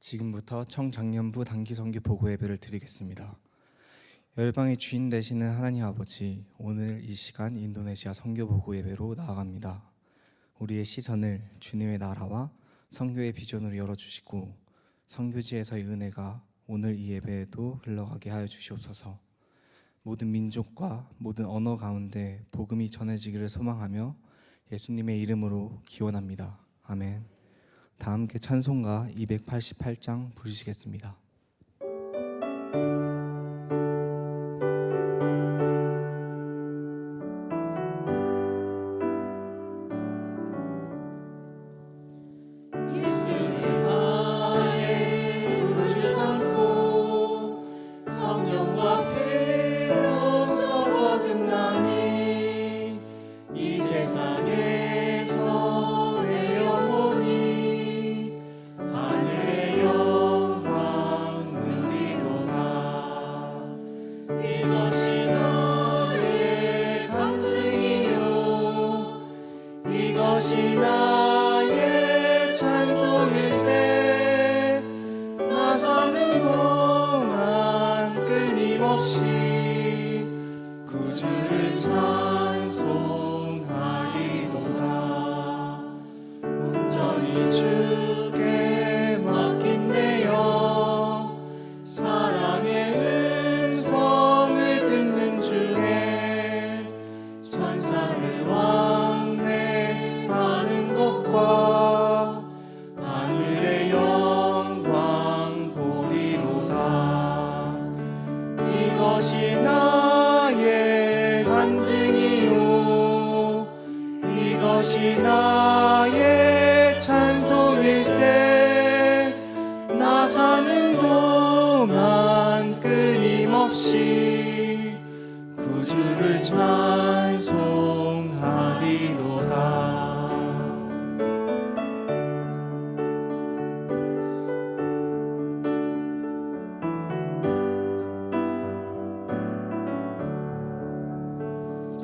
지금부터 청장년부 단기선교 보고 예배를 드리겠습니다. 열방의 주인 되시는 하나님 아버지, 오늘 이 시간 인도네시아 선교 보고 예배로 나아갑니다. 우리의 시선을 주님의 나라와 선교의 비전으로 열어주시고 선교지에서의 은혜가 오늘 이 예배에도 흘러가게 하여 주시옵소서. 모든 민족과 모든 언어 가운데 복음이 전해지기를 소망하며 예수님의 이름으로 기원합니다. 아멘. 다 함께 찬송가 288장 부르시겠습니다. 이것이 나의 찬송일세. 나 사는 동안 끊임없이 구주를 찬송하리로다. 온전히 주께 맡긴 내 영, 사랑의 음성을 듣는 중에 천사를 왕래하는 것과 하늘의 영광 보리로다. 이것이 나의 간증이요, 이것이 나의 찬송일세. 나 사는 동안 끊임없이 구주를 찬송하리로다.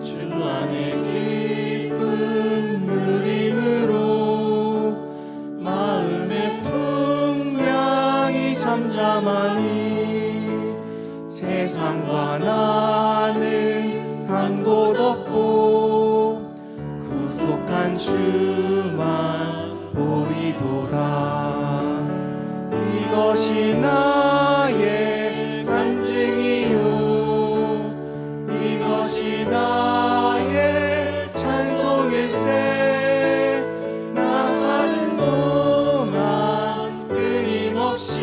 주 안에 기쁨 누림으로 마음의 풍랑이 잠잠하니 세상과 나는 간 곳 없고 구속한 주만 보이도다. 이것이 나의 간증이요, 이것이 나의 찬송일세. 나 사는 동안 끊임없이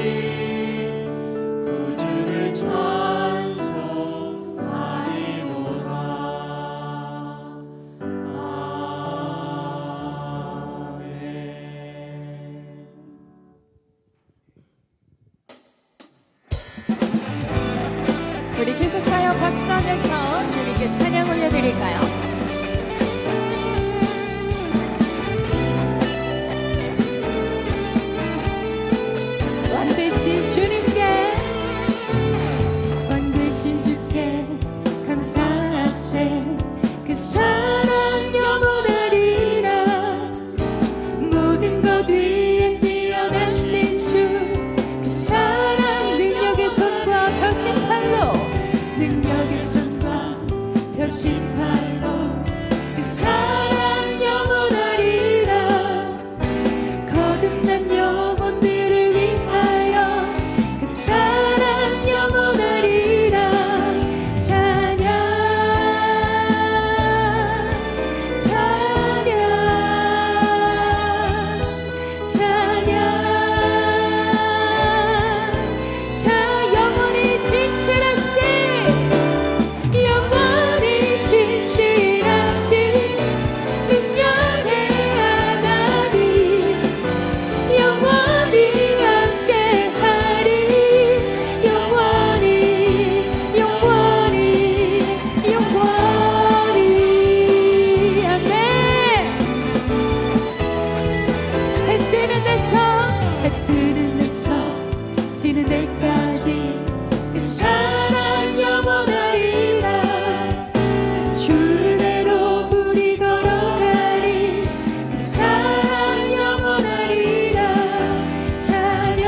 구주를 찬송하리로다. 아멘. 우리 계속하여 박수하면서 주님께 찬양 올려드릴까요? 왕 되신 주님께, 왕 되신 주께 감사하세. 그 사랑 영원하리라. 모든 것 위에 뛰어나신 주, 그 사랑 능력의 손과 펴신 팔로, 능력의 손과 펴신 팔로 그 사랑 영원하리라. 거듭난 영혼들을 위하여 그 사랑 영원하리라. 찬양 찬양 찬양. 자, 영원히 신실하신, 영원히 신실하신 능력의 하나님, 영원히 함께하리. 영원히 영원히 영원히. 아멘. 해 뜨는 데서, 해 뜨는 데서 지는 데까지 그 사랑 영원하리라. 주 은혜로 우리 걸어가리. 그 사랑 영원하리라. 찬양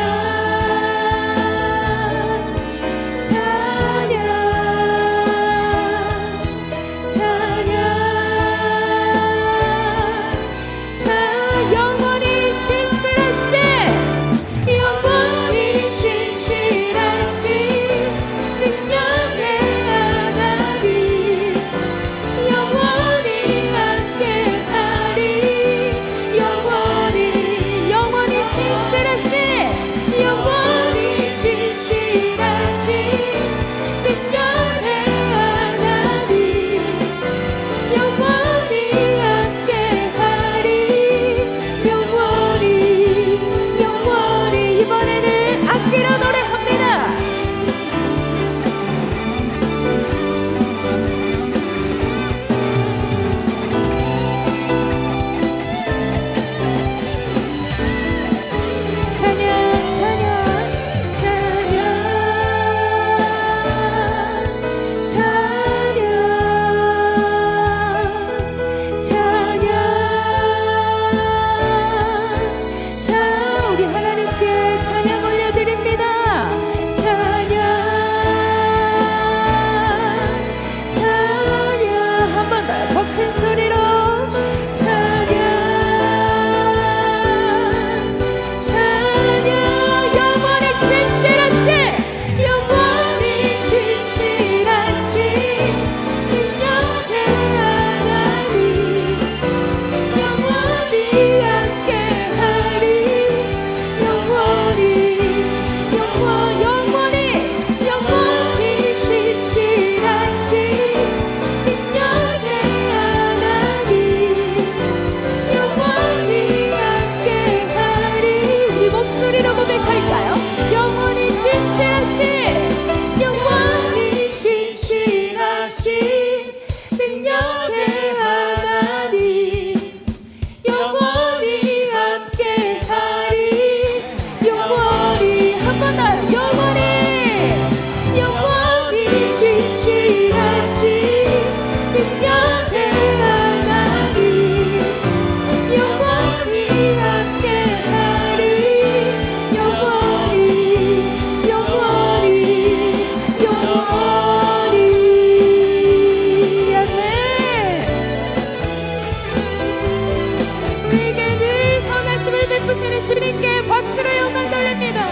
우리 주님께 박수로 영광 돌립니다.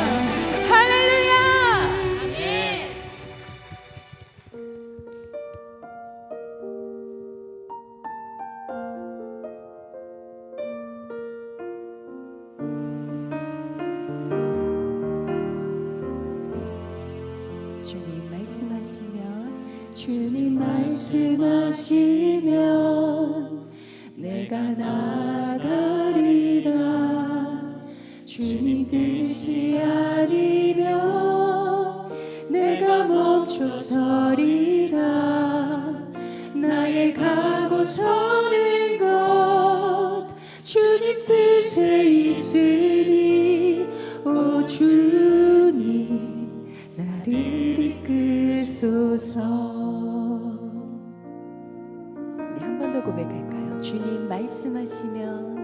할렐루야. 주님 말씀하시면 주님 말씀하시면 내가 나가리라. 주님 뜻이 아니면 내가 멈춰서리라. 나의 가고 서는 것 주님 뜻에 있으니 오 주님 나를 이끄소서. 우리 한 번 더 고백할까요? 주님 말씀하시면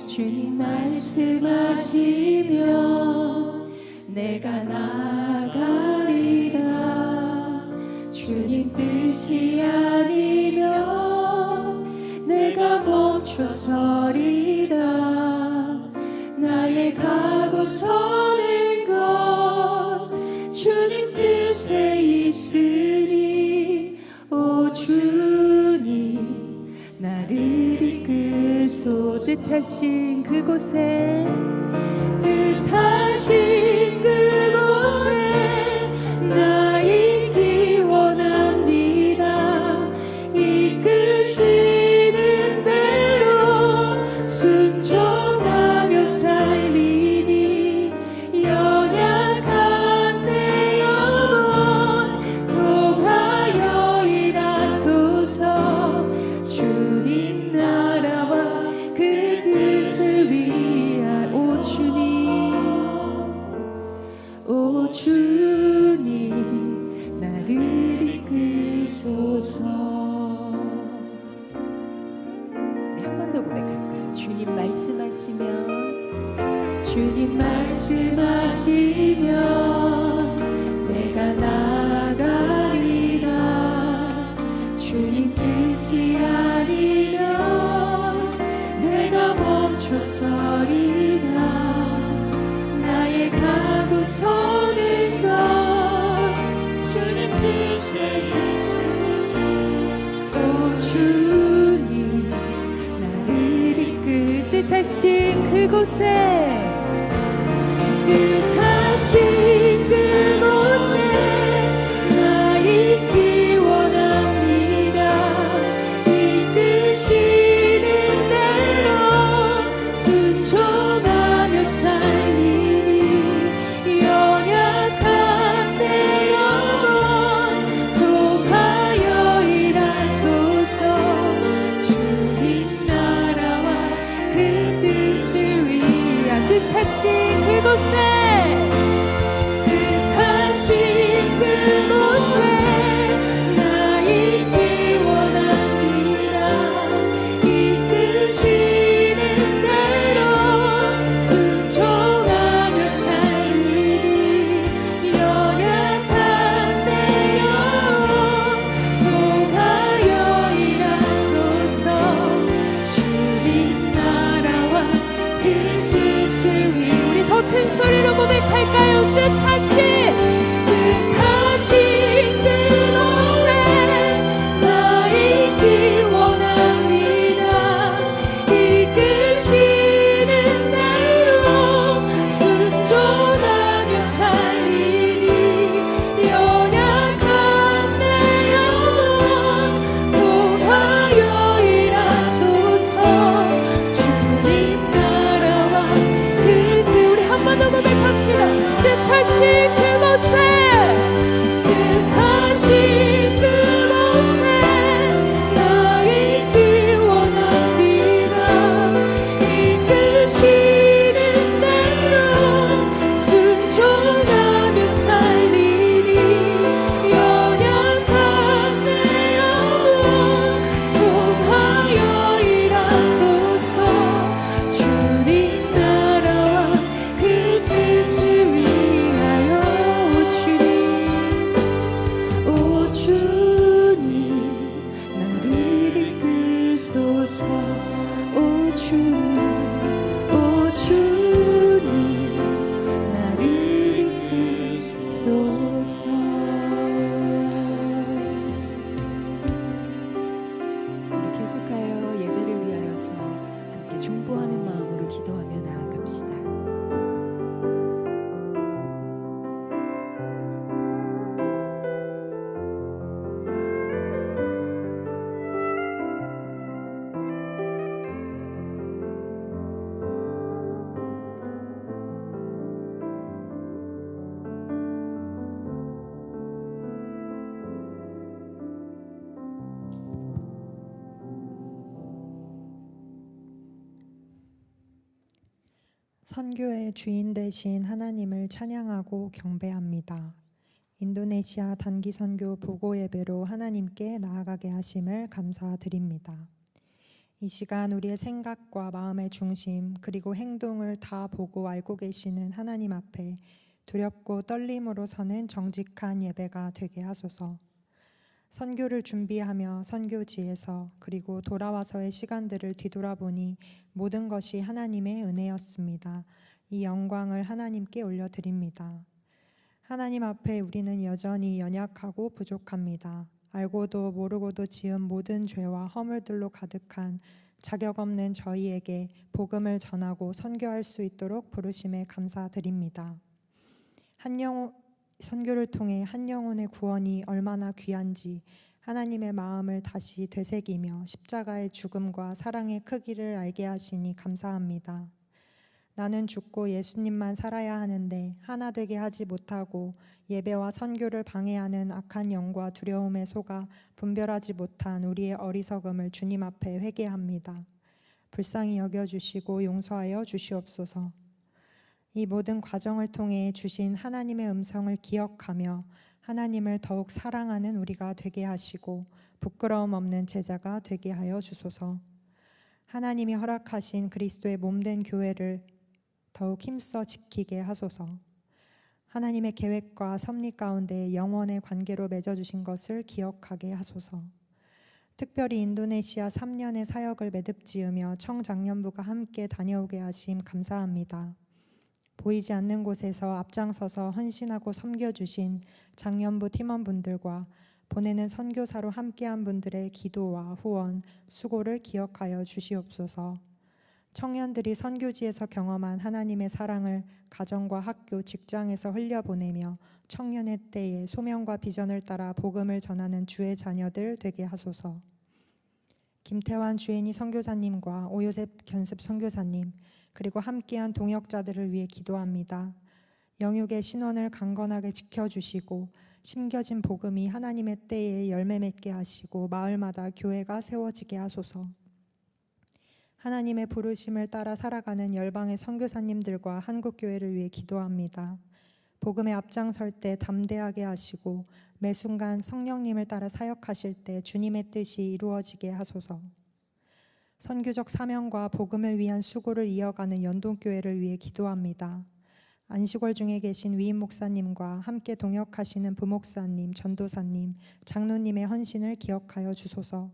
주님 말씀하시면 내가 나가리라. 주님 뜻이 아니면 내가 멈춰서리라. 나의 가고 서는 것 주님 뜻에 있으니 오 주님 나를 이끄소. 뜻하신 그곳에 뜻하신 그곳에 나 있기 원합니다. 이끄시는 대로 순종하며 살리니 연약한 내 영혼 통하여 일하소서. 주님 나라와 그 뜻을 위한 오 주님 나를 이끄소서. 우리 한 번 더 고백할까요? 주님 말씀하시면 주님 말씀하시면 내가 나가리라. 주님 뜻이 아니면 내가 멈춰서리라. 나의 가고 서는 것 주님 뜻에 있으니 오 주님 나를 이끄. 뜻하신 그곳에 뜻하신 그곳에 나 있기 원합니다. 이끄시는 대로 순종하며 살리니 연약한 내 영혼 통하여 일하소서. 주님 나라와 그 뜻을 위한 뜻하신 그곳에 뜻하신 그곳에 나 있기 원합니다. 이끄시는 대로 순종하며 살리니 연약한 내 영혼 통하여 일하소서. 주님 나라와 그 뜻을 위해 우리 더 큰 소리로 고백할까요? 뜻하신 그곳에 나 있기 원합니다. 이끄시는 대로 순종하며 살리니 연약한 내 영혼 통하여 일하소서. 주님 나라와 그 뜻 우리 한 번 더 고백합시다. 뜻하신 그 선교의 주인 되신 하나님을 찬양하고 경배합니다. 인도네시아 단기 선교 보고 예배로 하나님께 나아가게 하심을 감사드립니다. 이 시간 우리의 생각과 마음의 중심 그리고 행동을 다 보고 알고 계시는 하나님 앞에 두렵고 떨림으로 서는 정직한 예배가 되게 하소서. 선교를 준비하며 선교지에서 그리고 돌아와서의 시간들을 뒤돌아보니 모든 것이 하나님의 은혜였습니다. 이 영광을 하나님께 올려드립니다. 하나님 앞에 우리는 여전히 연약하고 부족합니다. 알고도 모르고도 지은 모든 죄와 허물들로 가득한 자격 없는 저희에게 복음을 전하고 선교할 수 있도록 부르심에 감사드립니다. 선교를 통해 한 영혼의 구원이 얼마나 귀한지 하나님의 마음을 다시 되새기며 십자가의 죽음과 사랑의 크기를 알게 하시니 감사합니다. 나는 죽고 예수님만 살아야 하는데 하나 되게 하지 못하고 예배와 선교를 방해하는 악한 영과 두려움에 속아 분별하지 못한 우리의 어리석음을 주님 앞에 회개합니다. 불쌍히 여겨주시고 용서하여 주시옵소서. 이 모든 과정을 통해 주신 하나님의 음성을 기억하며 하나님을 더욱 사랑하는 우리가 되게 하시고 부끄러움 없는 제자가 되게 하여 주소서. 하나님이 허락하신 그리스도의 몸된 교회를 더욱 힘써 지키게 하소서. 하나님의 계획과 섭리 가운데 영원의 관계로 맺어주신 것을 기억하게 하소서. 특별히 인도네시아 3년의 사역을 매듭지으며 청장년부가 함께 다녀오게 하심 감사합니다. 보이지 않는 곳에서 앞장서서 헌신하고 섬겨주신 장년부 팀원분들과 보내는 선교사로 함께한 분들의 기도와 후원, 수고를 기억하여 주시옵소서. 청년들이 선교지에서 경험한 하나님의 사랑을 가정과 학교, 직장에서 흘려보내며 청년의 때에 소명과 비전을 따라 복음을 전하는 주의 자녀들 되게 하소서. 김태환 주애니 선교사님과 오요셉 견습 선교사님 그리고 함께한 동역자들을 위해 기도합니다. 영육의 신원을 강건하게 지켜주시고 심겨진 복음이 하나님의 때에 열매 맺게 하시고 마을마다 교회가 세워지게 하소서. 하나님의 부르심을 따라 살아가는 열방의 선교사님들과 한국교회를 위해 기도합니다. 복음에 앞장설 때 담대하게 하시고 매 순간 성령님을 따라 사역하실 때 주님의 뜻이 이루어지게 하소서. 선교적 사명과 복음을 위한 수고를 이어가는 연동교회를 위해 기도합니다. 안식월 중에 계신 위임 목사님과 함께 동역하시는 부목사님, 전도사님, 장로님의 헌신을 기억하여 주소서.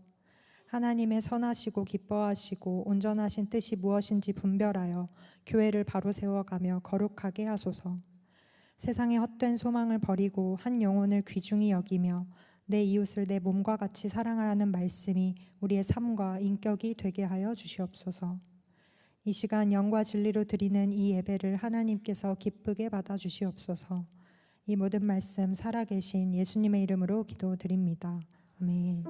하나님의 선하시고 기뻐하시고 온전하신 뜻이 무엇인지 분별하여 교회를 바로 세워가며 거룩하게 하소서. 세상의 헛된 소망을 버리고 한 영혼을 귀중히 여기며 내 이웃을 내 몸과 같이 사랑하라는 말씀이 우리의 삶과 인격이 되게 하여 주시옵소서. 이 시간 영과 진리로 드리는 이 예배를 하나님께서 기쁘게 받아 주시옵소서. 이 모든 말씀 살아계신 예수님의 이름으로 기도드립니다. 아멘.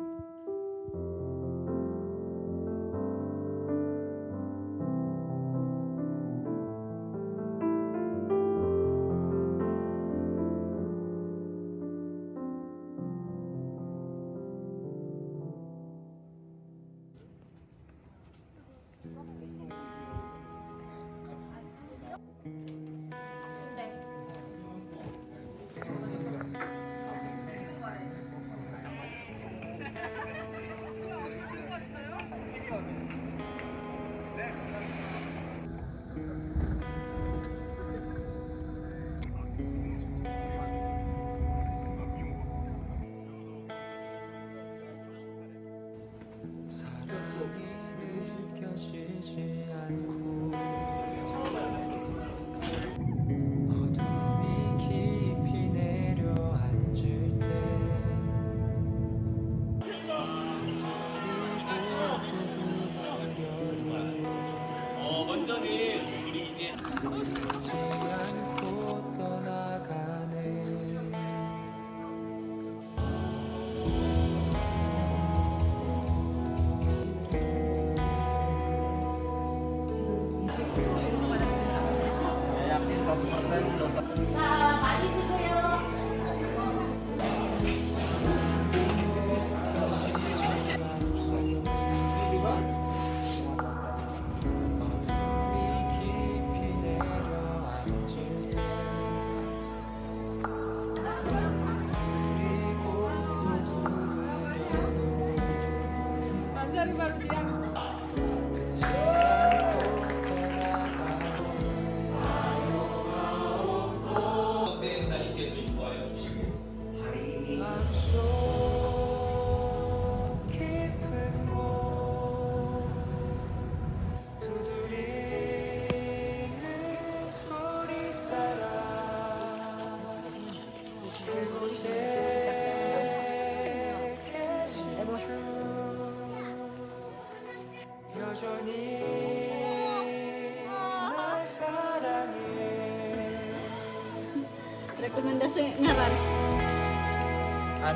Rekomendasi ngaran.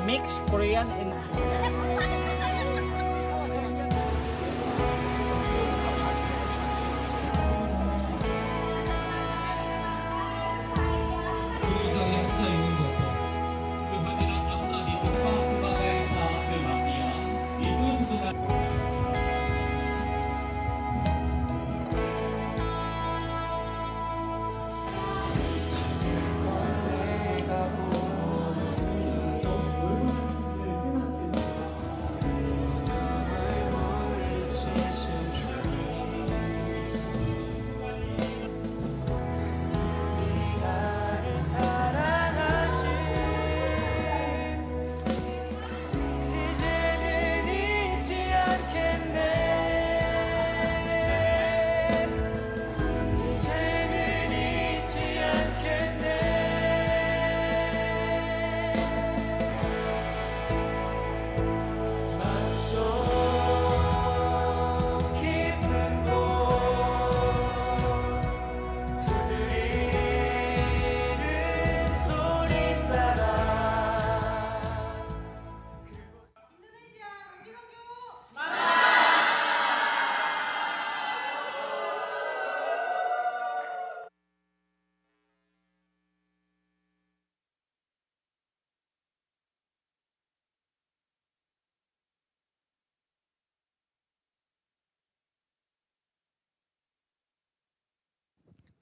Mix Korean and 그 자리에 앉아 있는 것도 그 하늘은 앞다리 등방 수바가에서 그 마피아 이곳으로 나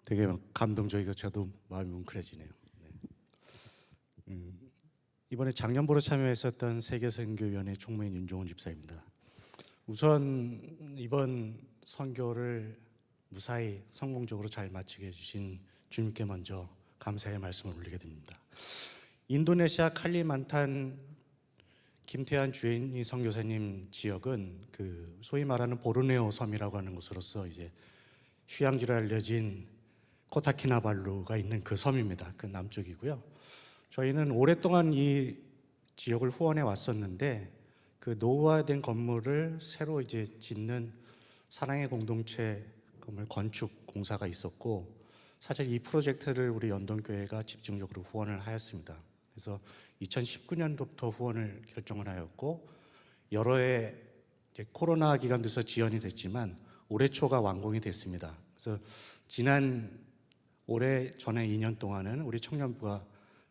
되게 감동적이고 저도 마음이 뭉클해지네요. 네. 이번에 작년보러 참여했었던 세계선교위원회 총무인 윤종훈 집사입니다. 우선 이번 선교를 무사히 성공적으로 잘 마치게 해주신 주님께 먼저 감사의 말씀을 올리게 됩니다. 인도네시아 칼리만탄 김태환 주인이 선교사님 지역은 그 소위 말하는 보르네오 섬이라고 하는 곳으로서 이제 휴양지로 알려진 코타키나발루가 있는 그 섬입니다. 그 남쪽이고요. 저희는 오랫동안 이 지역을 후원해 왔었는데 그 노후화된 건물을 새로 이제 짓는 사랑의 공동체 건물 건축 공사가 있었고 사실 이 프로젝트를 우리 연동교회가 집중적으로 후원을 하였습니다. 그래서 2019년도부터 후원을 결정을 하였고 여러 해 이제 코로나 기간 돼서 지연이 됐지만 올해 초가 완공이 됐습니다. 그래서 올해 전에 2년 동안은 우리 청년부가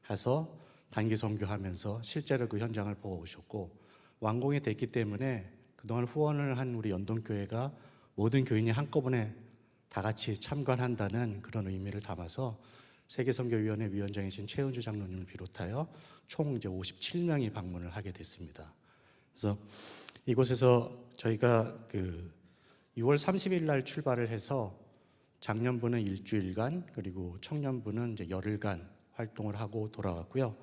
해서 단기 선교하면서 실제로 그 현장을 보고 오셨고 완공이 됐기 때문에 그동안 후원을 한 우리 연동교회가 모든 교인이 한꺼번에 다 같이 참관한다는 그런 의미를 담아서 세계선교위원회 위원장이신 최은주 장로님을 비롯하여 총 이제 57명이 방문을 하게 됐습니다. 그래서 이곳에서 저희가 그 6월 30일 날 출발을 해서 작년부는 일주일간 그리고 청년부는 이제 열흘간 활동을 하고 돌아왔고요.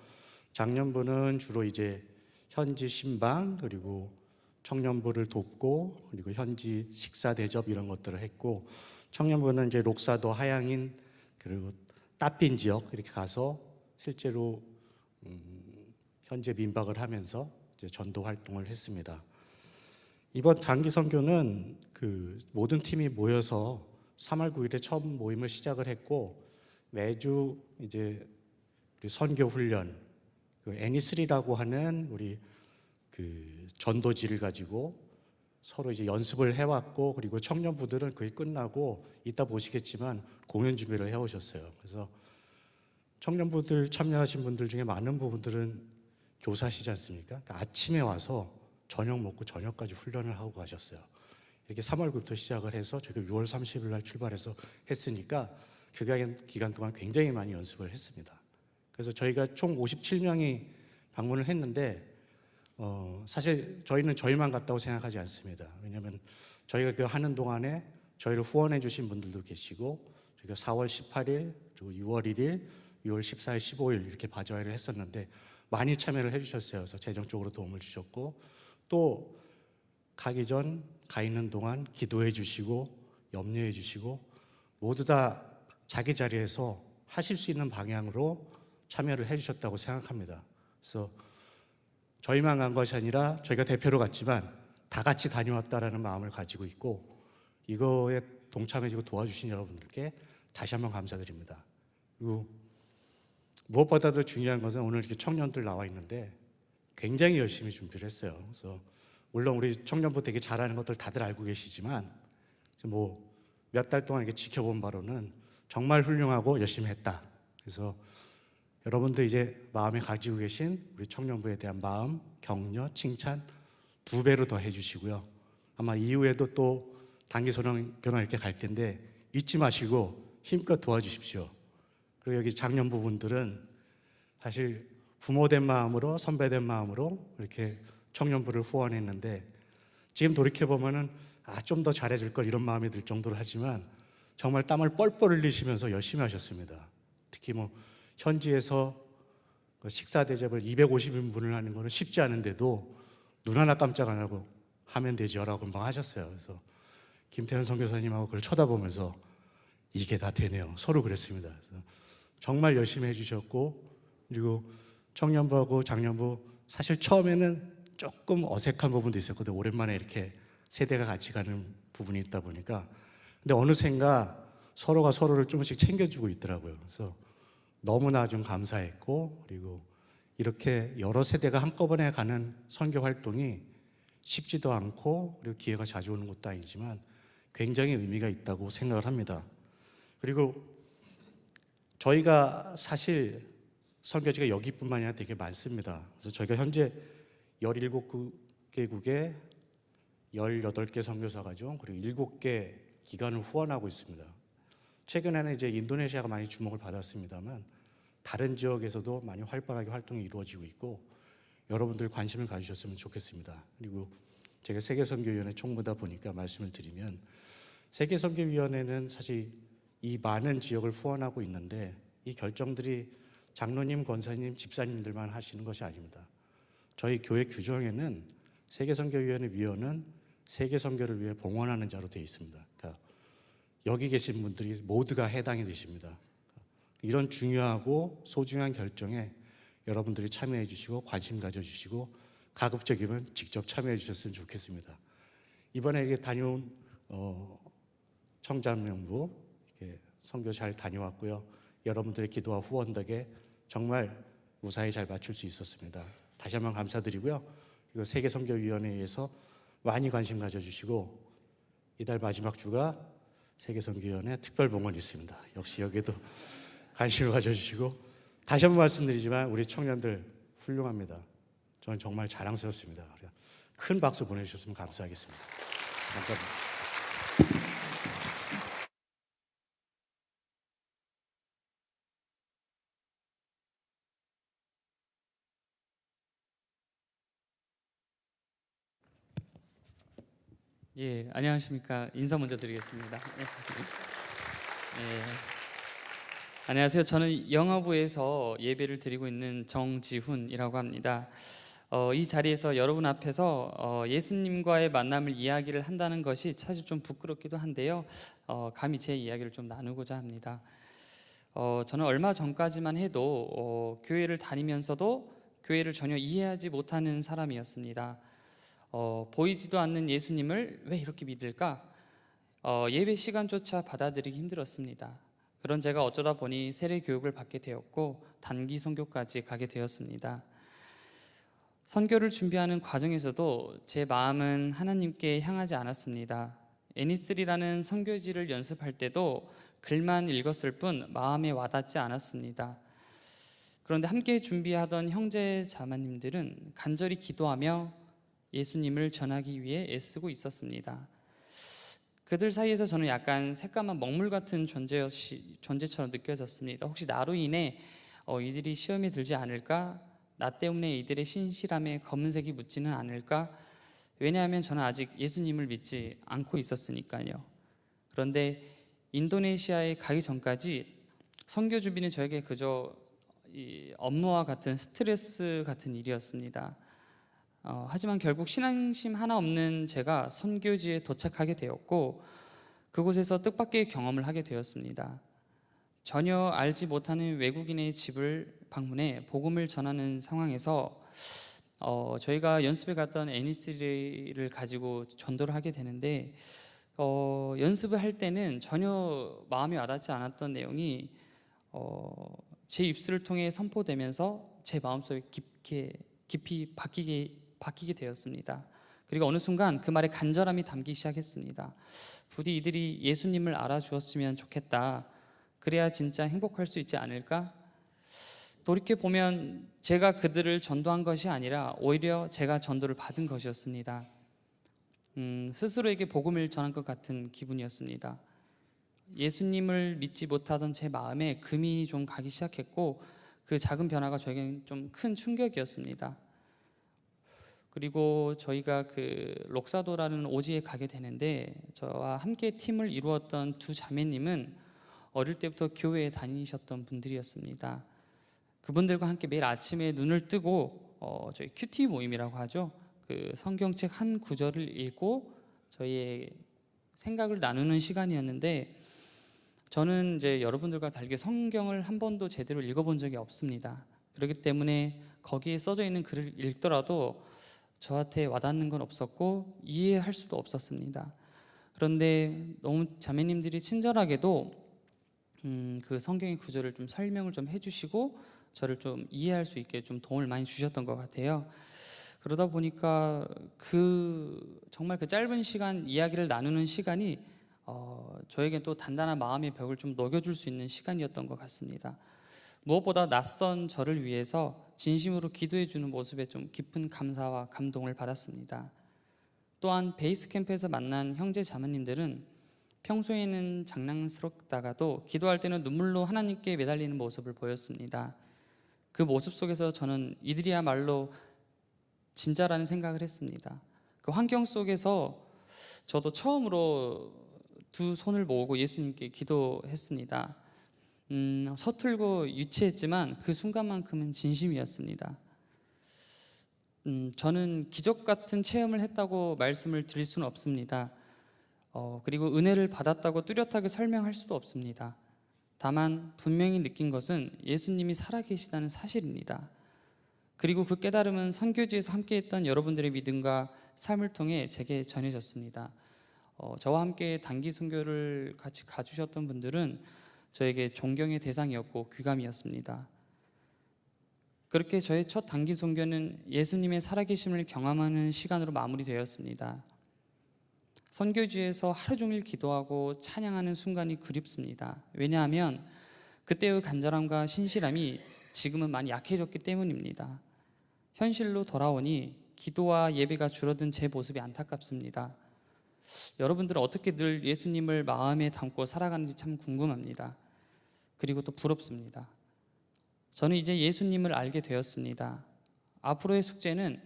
작년부는 주로 이제 현지 신방 그리고 청년부를 돕고 그리고 현지 식사 대접 이런 것들을 했고 청년부는 이제 록사도 하양인 그리고 따핀 지역 이렇게 가서 실제로 현재 민박을 하면서 이제 전도 활동을 했습니다. 이번 단기 선교는 그 모든 팀이 모여서 3월 9일에 처음 모임을 시작을 했고 매주 이제 우리 선교 훈련 그 애니3라고 하는 우리 그 전도지를 가지고 서로 이제 연습을 해왔고 그리고 청년부들은 그게 끝나고 이따 보시겠지만 공연 준비를 해오셨어요. 그래서 청년부들 참여하신 분들 중에 많은 부분들은 교사시지 않습니까? 그러니까 아침에 와서 저녁 먹고 저녁까지 훈련을 하고 가셨어요. 이렇게 3월부터 시작을 해서 저희가 6월 30일 날 출발해서 했으니까 그 기간 동안 굉장히 많이 연습을 했습니다. 그래서 저희가 총 57명이 방문을 했는데 사실 저희는 저희만 갔다고 생각하지 않습니다. 왜냐하면 저희가 그 하는 동안에 저희를 후원해 주신 분들도 계시고 저희가 4월 18일, 그리고 6월 1일, 6월 14일, 15일 이렇게 바자회를 했었는데 많이 참여를 해주셨어요. 그래서 재정적으로 도움을 주셨고 또 가기 전 가 있는 동안 기도해 주시고 염려해 주시고 모두 다 자기 자리에서 하실 수 있는 방향으로 참여를 해주셨다고 생각합니다. 그래서 저희만 간 것이 아니라 저희가 대표로 갔지만 다 같이 다녀왔다라는 마음을 가지고 있고 이거에 동참해주고 도와주신 여러분들께 다시 한번 감사드립니다. 그리고 무엇보다도 중요한 것은 오늘 이렇게 청년들 나와 있는데 굉장히 열심히 준비를 했어요. 그래서 물론 우리 청년부 되게 잘하는 것들 다들 알고 계시지만 뭐 몇 달 동안 이렇게 지켜본 바로는 정말 훌륭하고 열심히 했다. 그래서 여러분들 이제 마음에 가지고 계신 우리 청년부에 대한 마음, 격려, 칭찬 2배로 더 해주시고요. 아마 이후에도 또 단기 소년교회 이렇게 갈 텐데 잊지 마시고 힘껏 도와주십시오. 그리고 여기 장년부분들은 사실 부모된 마음으로 선배된 마음으로 이렇게 청년부를 후원했는데 지금 돌이켜보면은 좀 더 잘해줄 걸 이런 마음이 들 정도로 하지만 정말 땀을 뻘뻘 흘리시면서 열심히 하셨습니다. 특히 뭐 현지에서 식사 대접을 250인분을 하는 거는 쉽지 않은데도 눈 하나 깜짝 안 하고 하면 되죠라고 금방 하셨어요. 그래서 김태현 선교사님하고 그걸 쳐다보면서 이게 다 되네요. 서로 그랬습니다. 그래서 정말 열심히 해주셨고 그리고 청년부하고 장년부 사실 처음에는 조금 어색한 부분도 있었거든요. 오랜만에 이렇게 세대가 같이 가는 부분이 있다 보니까 근데 어느샌가 서로가 서로를 조금씩 챙겨주고 있더라고요. 그래서 너무나 좀 감사했고 그리고 이렇게 여러 세대가 한꺼번에 가는 선교 활동이 쉽지도 않고 그리고 기회가 자주 오는 것도 아니지만 굉장히 의미가 있다고 생각을 합니다. 그리고 저희가 사실 선교지가 여기뿐만 아니라 되게 많습니다. 그래서 저희가 현재 17개국에 18개 선교사가죠. 그리고 7개 기관을 후원하고 있습니다. 최근에는 이제 인도네시아가 많이 주목을 받았습니다만 다른 지역에서도 많이 활발하게 활동이 이루어지고 있고 여러분들 관심을 가지셨으면 좋겠습니다. 그리고 제가 세계선교위원회 총무다 보니까 말씀을 드리면 세계선교위원회는 사실 이 많은 지역을 후원하고 있는데 이 결정들이 장로님, 권사님, 집사님들만 하시는 것이 아닙니다. 저희 교회 규정에는 세계선교위원회 위원은 세계선교를 위해 봉헌하는 자로 되어 있습니다. 그러니까 여기 계신 분들이 모두가 해당이 되십니다. 이런 중요하고 소중한 결정에 여러분들이 참여해 주시고 관심 가져주시고 가급적이면 직접 참여해 주셨으면 좋겠습니다. 이번에 이렇게 다녀온 청장명부 이렇게 선교 잘 다녀왔고요. 여러분들의 기도와 후원 덕에 정말 무사히 잘 마칠 수 있었습니다. 다시 한번 감사드리고요. 그리고 세계선교위원회에서 많이 관심 가져주시고 이달 마지막 주가 세계선교위원회 특별봉헌이 있습니다. 역시 여기에도 관심을 가져주시고 다시 한번 말씀드리지만 우리 청년들 훌륭합니다. 저는 정말 자랑스럽습니다. 큰 박수 보내주셨으면 감사하겠습니다. 감사합니다. 예, 안녕하십니까. 인사 먼저 드리겠습니다. 안녕하세요. 저는 영화부에서 예배를 드리고 있는 정지훈이라고 합니다. 이 자리에서 여러분 앞에서 예수님과의 만남을 이야기를 한다는 것이 사실 좀 부끄럽기도 한데요. 감히 제 이야기를 좀 나누고자 합니다. 저는 얼마 전까지만 해도 교회를 다니면서도 교회를 전혀 이해하지 못하는 사람이었습니다. 보이지도 않는 예수님을 왜 이렇게 믿을까? 예배 시간조차 받아들이기 힘들었습니다. 그런 제가 어쩌다 보니 세례 교육을 받게 되었고 단기 선교까지 가게 되었습니다. 선교를 준비하는 과정에서도 제 마음은 하나님께 향하지 않았습니다. 애니스리라는 선교지를 연습할 때도 글만 읽었을 뿐 마음에 와닿지 않았습니다. 그런데 함께 준비하던 형제 자매님들은 간절히 기도하며 예수님을 전하기 위해 애쓰고 있었습니다. 그들 사이에서 저는 약간 새까만 먹물 같은 존재처럼 느껴졌습니다. 혹시 나로 인해 이들이 시험에 들지 않을까? 나 때문에 이들의 신실함에 검은색이 묻지는 않을까? 왜냐하면 저는 아직 예수님을 믿지 않고 있었으니까요. 그런데 인도네시아에 가기 전까지 선교 주비는 저에게 그저 이 업무와 같은 스트레스 같은 일이었습니다. 하지만 결국 신앙심 하나 없는 제가 선교지에 도착하게 되었고 그곳에서 뜻밖의 경험을 하게 되었습니다. 전혀 알지 못하는 외국인의 집을 방문해 복음을 전하는 상황에서 저희가 연습에 갔던 NEC를 가지고 전도를 하게 되는데 연습을 할 때는 전혀 마음에 와닿지 않았던 내용이 제 입술을 통해 선포되면서 제 마음속에 깊이 박히게 되었습니다. 그리고 어느 순간 그 말에 간절함이 담기 시작했습니다. 부디 이들이 예수님을 알아주었으면 좋겠다. 그래야 진짜 행복할 수 있지 않을까? 돌이켜보면 제가 그들을 전도한 것이 아니라 오히려 제가 전도를 받은 것이었습니다. 스스로에게 복음을 전한 것 같은 기분이었습니다. 예수님을 믿지 못하던 제 마음에 금이 좀 가기 시작했고 그 작은 변화가 저에게는 좀 큰 충격이었습니다. 그리고 저희가 그 록사도라는 오지에 가게 되는데 저와 함께 팀을 이루었던 두 자매님은 어릴 때부터 교회에 다니셨던 분들이었습니다. 그분들과 함께 매일 아침에 눈을 뜨고 저희 큐티 모임이라고 하죠. 그 성경책 한 구절을 읽고 저희의 생각을 나누는 시간이었는데 저는 이제 여러분들과 다르게 성경을 한 번도 제대로 읽어본 적이 없습니다. 그렇기 때문에 거기에 써져 있는 글을 읽더라도 저한테 와닿는 건 없었고 이해할 수도 없었습니다. 그런데 너무 자매님들이 친절하게도 그 성경의 구절을 좀 설명을 좀 해주시고 저를 좀 이해할 수 있게 좀 도움을 많이 주셨던 것 같아요. 그러다 보니까 정말 그 짧은 시간 이야기를 나누는 시간이 저에게 또 단단한 마음의 벽을 좀 녹여줄 수 있는 시간이었던 것 같습니다. 무엇보다 낯선 저를 위해서 진심으로 기도해 주는 모습에 좀 깊은 감사와 감동을 받았습니다. 또한 베이스 캠프에서 만난 형제 자매님들은 평소에는 장난스럽다가도 기도할 때는 눈물로 하나님께 매달리는 모습을 보였습니다. 그 모습 속에서 저는 이들이야말로 진짜라는 생각을 했습니다. 그 환경 속에서 저도 처음으로 두 손을 모으고 예수님께 기도했습니다. 서툴고 유치했지만 그 순간만큼은 진심이었습니다. 저는 기적 같은 체험을 했다고 말씀을 드릴 수는 없습니다. 그리고 은혜를 받았다고 뚜렷하게 설명할 수도 없습니다. 다만 분명히 느낀 것은 예수님이 살아계시다는 사실입니다. 그리고 그 깨달음은 선교지에서 함께했던 여러분들의 믿음과 삶을 통해 제게 전해졌습니다. 저와 함께 단기 선교를 같이 가주셨던 분들은 저에게 존경의 대상이었고 귀감이었습니다. 그렇게 저의 첫 단기 선교는 예수님의 살아계심을 경험하는 시간으로 마무리되었습니다. 선교지에서 하루 종일 기도하고 찬양하는 순간이 그립습니다. 왜냐하면 그때의 간절함과 신실함이 지금은 많이 약해졌기 때문입니다. 현실로 돌아오니 기도와 예배가 줄어든 제 모습이 안타깝습니다. 여러분들은 어떻게 늘 예수님을 마음에 담고 살아가는지 참 궁금합니다. 그리고 또 부럽습니다. 저는 이제 예수님을 알게 되었습니다. 앞으로의 숙제는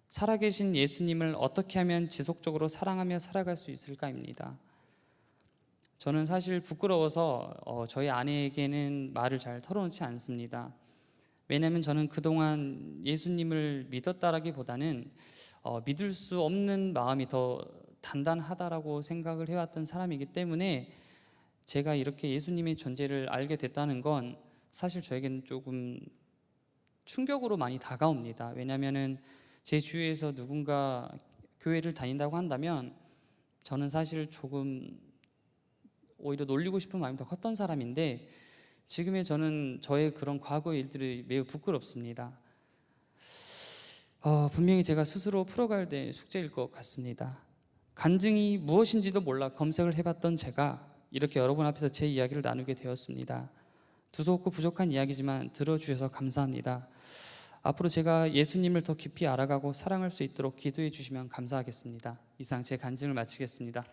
살아계신 예수님을 어떻게 하면 지속적으로 사랑하며 살아갈 수 있을까입니다. 저는 사실 부끄러워서 저희 아내에게는 말을 잘 털어놓지 않습니다. 왜냐하면 저는 그동안 예수님을 믿었다라기보다는 믿을 수 없는 마음이 더 단단하다라고 생각을 해왔던 사람이기 때문에 제가 이렇게 예수님의 존재를 알게 됐다는 건 사실 저에게는 조금 충격으로 많이 다가옵니다. 왜냐하면 제 주위에서 누군가 교회를 다닌다고 한다면 저는 사실 조금 오히려 놀리고 싶은 마음이 더 컸던 사람인데 지금의 저는 저의 그런 과거의 일들이 매우 부끄럽습니다. 분명히 제가 스스로 풀어가야 될 숙제일 것 같습니다. 간증이 무엇인지도 몰라 검색을 해봤던 제가 이렇게 여러분 앞에서 제 이야기를 나누게 되었습니다. 두서없고 부족한 이야기지만 들어주셔서 감사합니다. 앞으로 제가 예수님을 더 깊이 알아가고 사랑할 수 있도록 기도해 주시면 감사하겠습니다. 이상 제 간증을 마치겠습니다.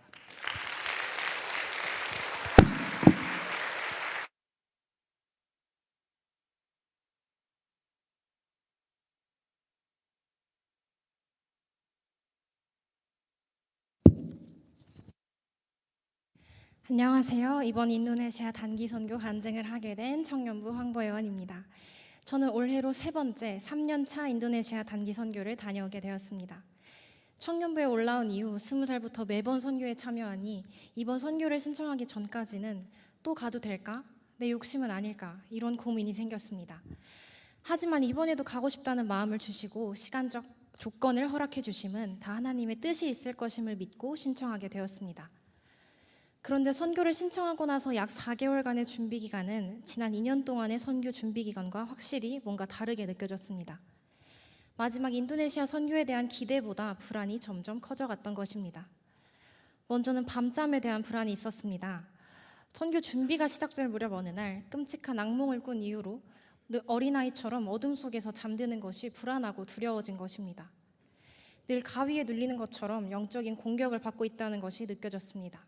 안녕하세요. 이번 인도네시아 단기 선교 간증을 하게 된 청년부 황보혜원입니다. 저는 올해로 3번째 3년차 인도네시아 단기 선교를 다녀오게 되었습니다. 청년부에 올라온 이후 20살부터 매번 선교에 참여하니 이번 선교를 신청하기 전까지는 또 가도 될까? 내 욕심은 아닐까? 이런 고민이 생겼습니다. 하지만 이번에도 가고 싶다는 마음을 주시고 시간적 조건을 허락해 주심은 다 하나님의 뜻이 있을 것임을 믿고 신청하게 되었습니다. 그런데 선교를 신청하고 나서 약 4개월간의 준비 기간은 지난 2년 동안의 선교 준비 기간과 확실히 뭔가 다르게 느껴졌습니다. 마지막 인도네시아 선교에 대한 기대보다 불안이 점점 커져갔던 것입니다. 먼저는 밤잠에 대한 불안이 있었습니다. 선교 준비가 시작될 무렵 어느 날 끔찍한 악몽을 꾼 이후로 어린아이처럼 어둠 속에서 잠드는 것이 불안하고 두려워진 것입니다. 늘 가위에 눌리는 것처럼 영적인 공격을 받고 있다는 것이 느껴졌습니다.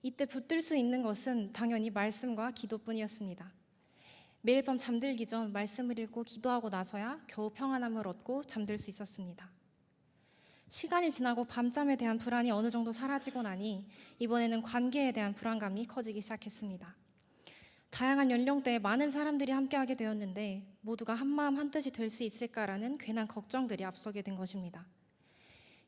이때 붙들 수 있는 것은 당연히 말씀과 기도뿐이었습니다. 매일 밤 잠들기 전 말씀을 읽고 기도하고 나서야 겨우 평안함을 얻고 잠들 수 있었습니다. 시간이 지나고 밤잠에 대한 불안이 어느 정도 사라지고 나니 이번에는 관계에 대한 불안감이 커지기 시작했습니다. 다양한 연령대의 많은 사람들이 함께하게 되었는데 모두가 한마음 한뜻이 될 수 있을까라는 괜한 걱정들이 앞서게 된 것입니다.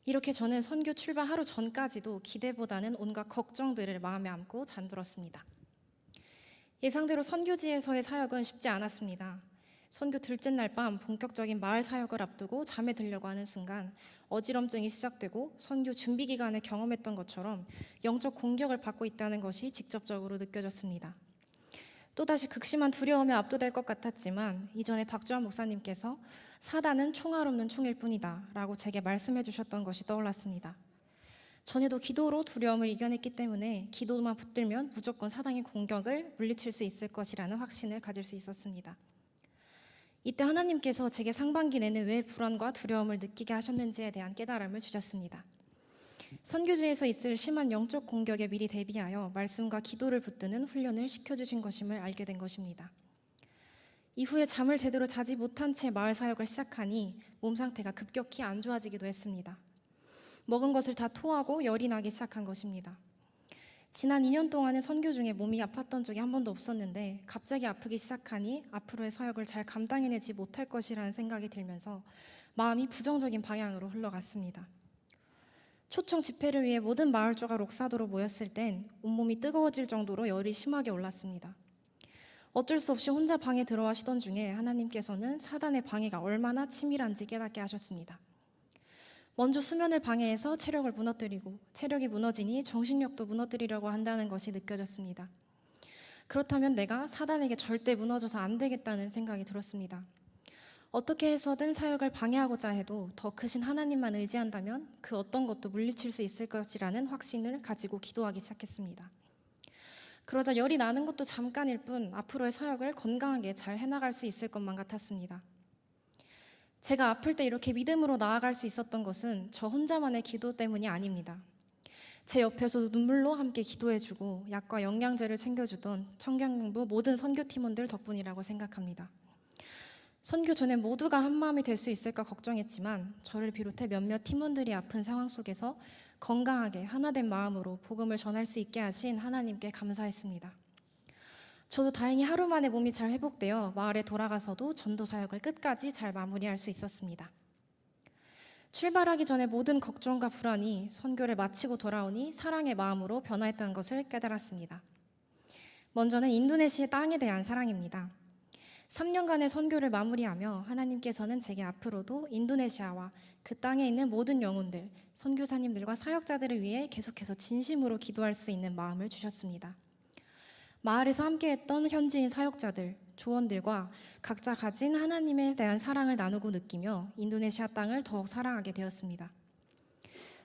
이렇게 저는 선교 출발 하루 전까지도 기대보다는 온갖 걱정들을 마음에 안고 잠들었습니다. 예상대로 선교지에서의 사역은 쉽지 않았습니다. 선교 둘째 날 밤 본격적인 마을 사역을 앞두고 잠에 들려고 하는 순간 어지럼증이 시작되고 선교 준비 기간에 경험했던 것처럼 영적 공격을 받고 있다는 것이 직접적으로 느껴졌습니다. 또다시 극심한 두려움에 압도될 것 같았지만 이전에 박주환 목사님께서 사단은 총알 없는 총일 뿐이다 라고 제게 말씀해 주셨던 것이 떠올랐습니다. 전에도 기도로 두려움을 이겨냈기 때문에 기도만 붙들면 무조건 사단의 공격을 물리칠 수 있을 것이라는 확신을 가질 수 있었습니다. 이때 하나님께서 제게 상반기 내내 왜 불안과 두려움을 느끼게 하셨는지에 대한 깨달음을 주셨습니다. 선교지에서 있을 심한 영적 공격에 미리 대비하여 말씀과 기도를 붙드는 훈련을 시켜주신 것임을 알게 된 것입니다. 이후에 잠을 제대로 자지 못한 채 마을 사역을 시작하니 몸 상태가 급격히 안 좋아지기도 했습니다. 먹은 것을 다 토하고 열이 나기 시작한 것입니다. 지난 2년 동안은 선교 중에 몸이 아팠던 적이 한 번도 없었는데 갑자기 아프기 시작하니 앞으로의 사역을 잘 감당해내지 못할 것이라는 생각이 들면서 마음이 부정적인 방향으로 흘러갔습니다. 초청 집회를 위해 모든 마을 조가 록사도로 모였을 땐 온몸이 뜨거워질 정도로 열이 심하게 올랐습니다. 어쩔 수 없이 혼자 방에 들어와 쉬던 중에 하나님께서는 사단의 방해가 얼마나 치밀한지 깨닫게 하셨습니다. 먼저 수면을 방해해서 체력을 무너뜨리고 체력이 무너지니 정신력도 무너뜨리려고 한다는 것이 느껴졌습니다. 그렇다면 내가 사단에게 절대 무너져서 안 되겠다는 생각이 들었습니다. 어떻게 해서든 사역을 방해하고자 해도 더 크신 하나님만 의지한다면 그 어떤 것도 물리칠 수 있을 것이라는 확신을 가지고 기도하기 시작했습니다. 그러자 열이 나는 것도 잠깐일 뿐 앞으로의 사역을 건강하게 잘 해나갈 수 있을 것만 같았습니다. 제가 아플 때 이렇게 믿음으로 나아갈 수 있었던 것은 저 혼자만의 기도 때문이 아닙니다. 제 옆에서 눈물로 함께 기도해주고 약과 영양제를 챙겨주던 청년부 모든 선교팀원들 덕분이라고 생각합니다. 선교 전에 모두가 한마음이 될 수 있을까 걱정했지만 저를 비롯해 몇몇 팀원들이 아픈 상황 속에서 건강하게 하나된 마음으로 복음을 전할 수 있게 하신 하나님께 감사했습니다. 저도 다행히 하루 만에 몸이 잘 회복되어 마을에 돌아가서도 전도 사역을 끝까지 잘 마무리할 수 있었습니다. 출발하기 전에 모든 걱정과 불안이 선교를 마치고 돌아오니 사랑의 마음으로 변화했다는 것을 깨달았습니다. 먼저는 인도네시아 땅에 대한 사랑입니다. 3년간의 선교를 마무리하며 하나님께서는 제게 앞으로도 인도네시아와 그 땅에 있는 모든 영혼들, 선교사님들과 사역자들을 위해 계속해서 진심으로 기도할 수 있는 마음을 주셨습니다. 마을에서 함께했던 현지인 사역자들, 조원들과 각자 가진 하나님에 대한 사랑을 나누고 느끼며 인도네시아 땅을 더욱 사랑하게 되었습니다.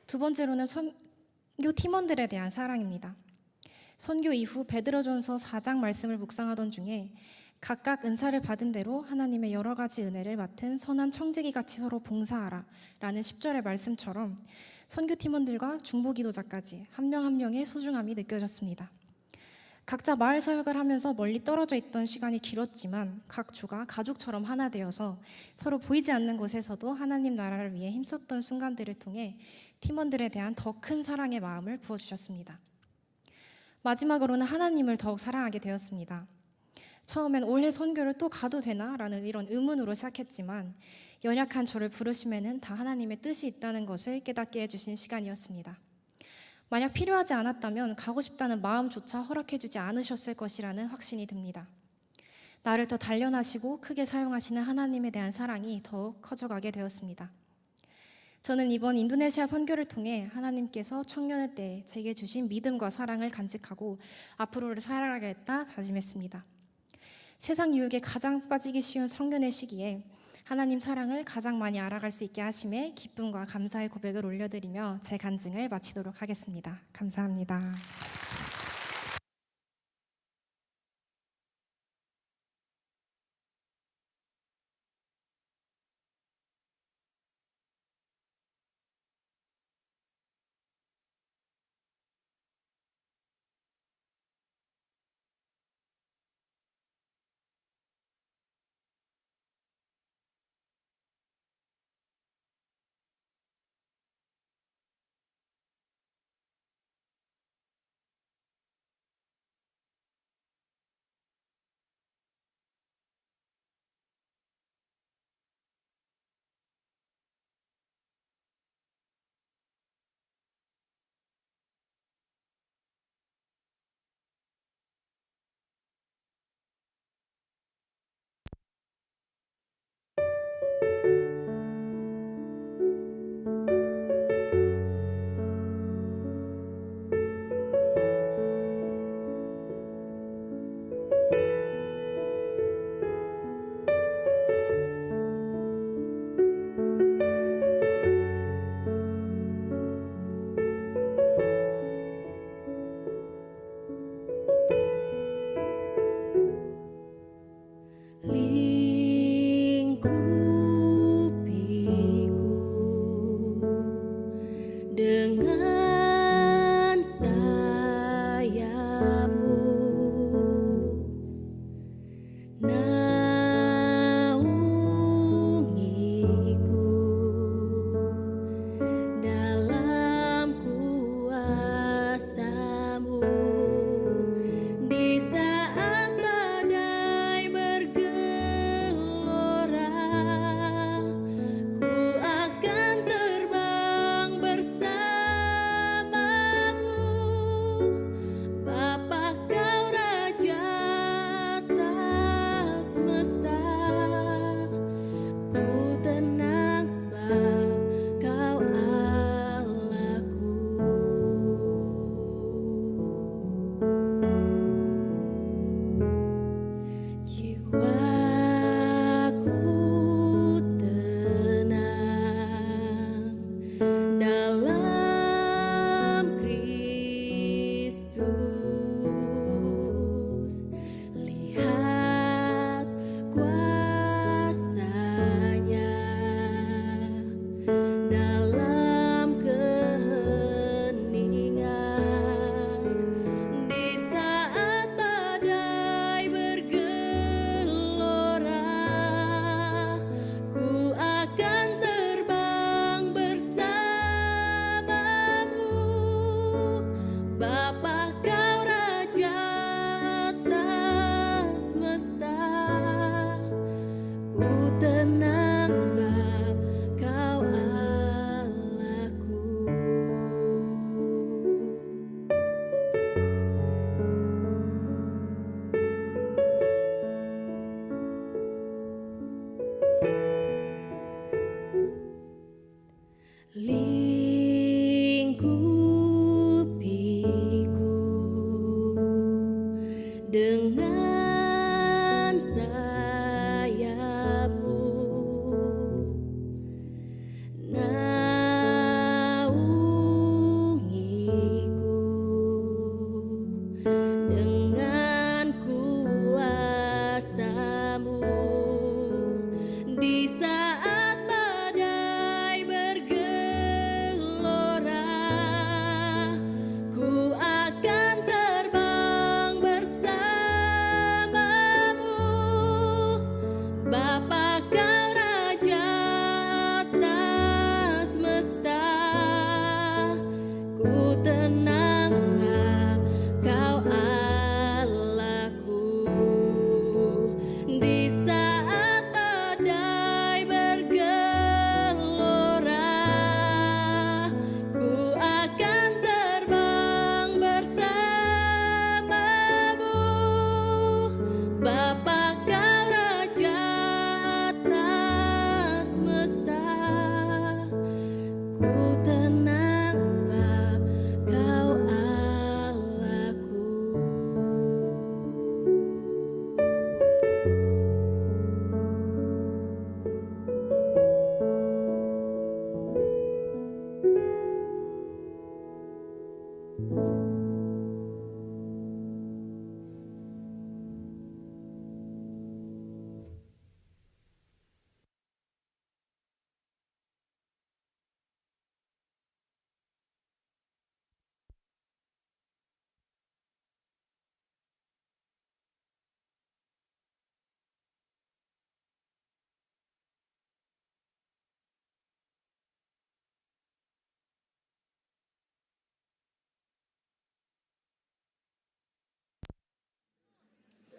두 번째로는 선교 팀원들에 대한 사랑입니다. 선교 이후 베드로전서 4장 말씀을 묵상하던 중에 각각 은사를 받은 대로 하나님의 여러 가지 은혜를 맡은 선한 청지기 같이 서로 봉사하라 라는 10절의 말씀처럼 선교팀원들과 중보기도자까지 한 명 한 명의 소중함이 느껴졌습니다. 각자 마을 사역을 하면서 멀리 떨어져 있던 시간이 길었지만 각 조가 가족처럼 하나 되어서 서로 보이지 않는 곳에서도 하나님 나라를 위해 힘썼던 순간들을 통해 팀원들에 대한 더 큰 사랑의 마음을 부어주셨습니다. 마지막으로는 하나님을 더욱 사랑하게 되었습니다. 처음엔 올해 선교를 또 가도 되나? 라는 이런 의문으로 시작했지만 연약한 저를 부르심에는 다 하나님의 뜻이 있다는 것을 깨닫게 해주신 시간이었습니다. 만약 필요하지 않았다면 가고 싶다는 마음조차 허락해주지 않으셨을 것이라는 확신이 듭니다. 나를 더 단련하시고 크게 사용하시는 하나님에 대한 사랑이 더욱 커져가게 되었습니다. 저는 이번 인도네시아 선교를 통해 하나님께서 청년의 때에 제게 주신 믿음과 사랑을 간직하고 앞으로를 살아가겠다 다짐했습니다. 세상 유혹에 가장 빠지기 쉬운 청년의 시기에 하나님 사랑을 가장 많이 알아갈 수 있게 하심에 기쁨과 감사의 고백을 올려드리며 제 간증을 마치도록 하겠습니다. 감사합니다.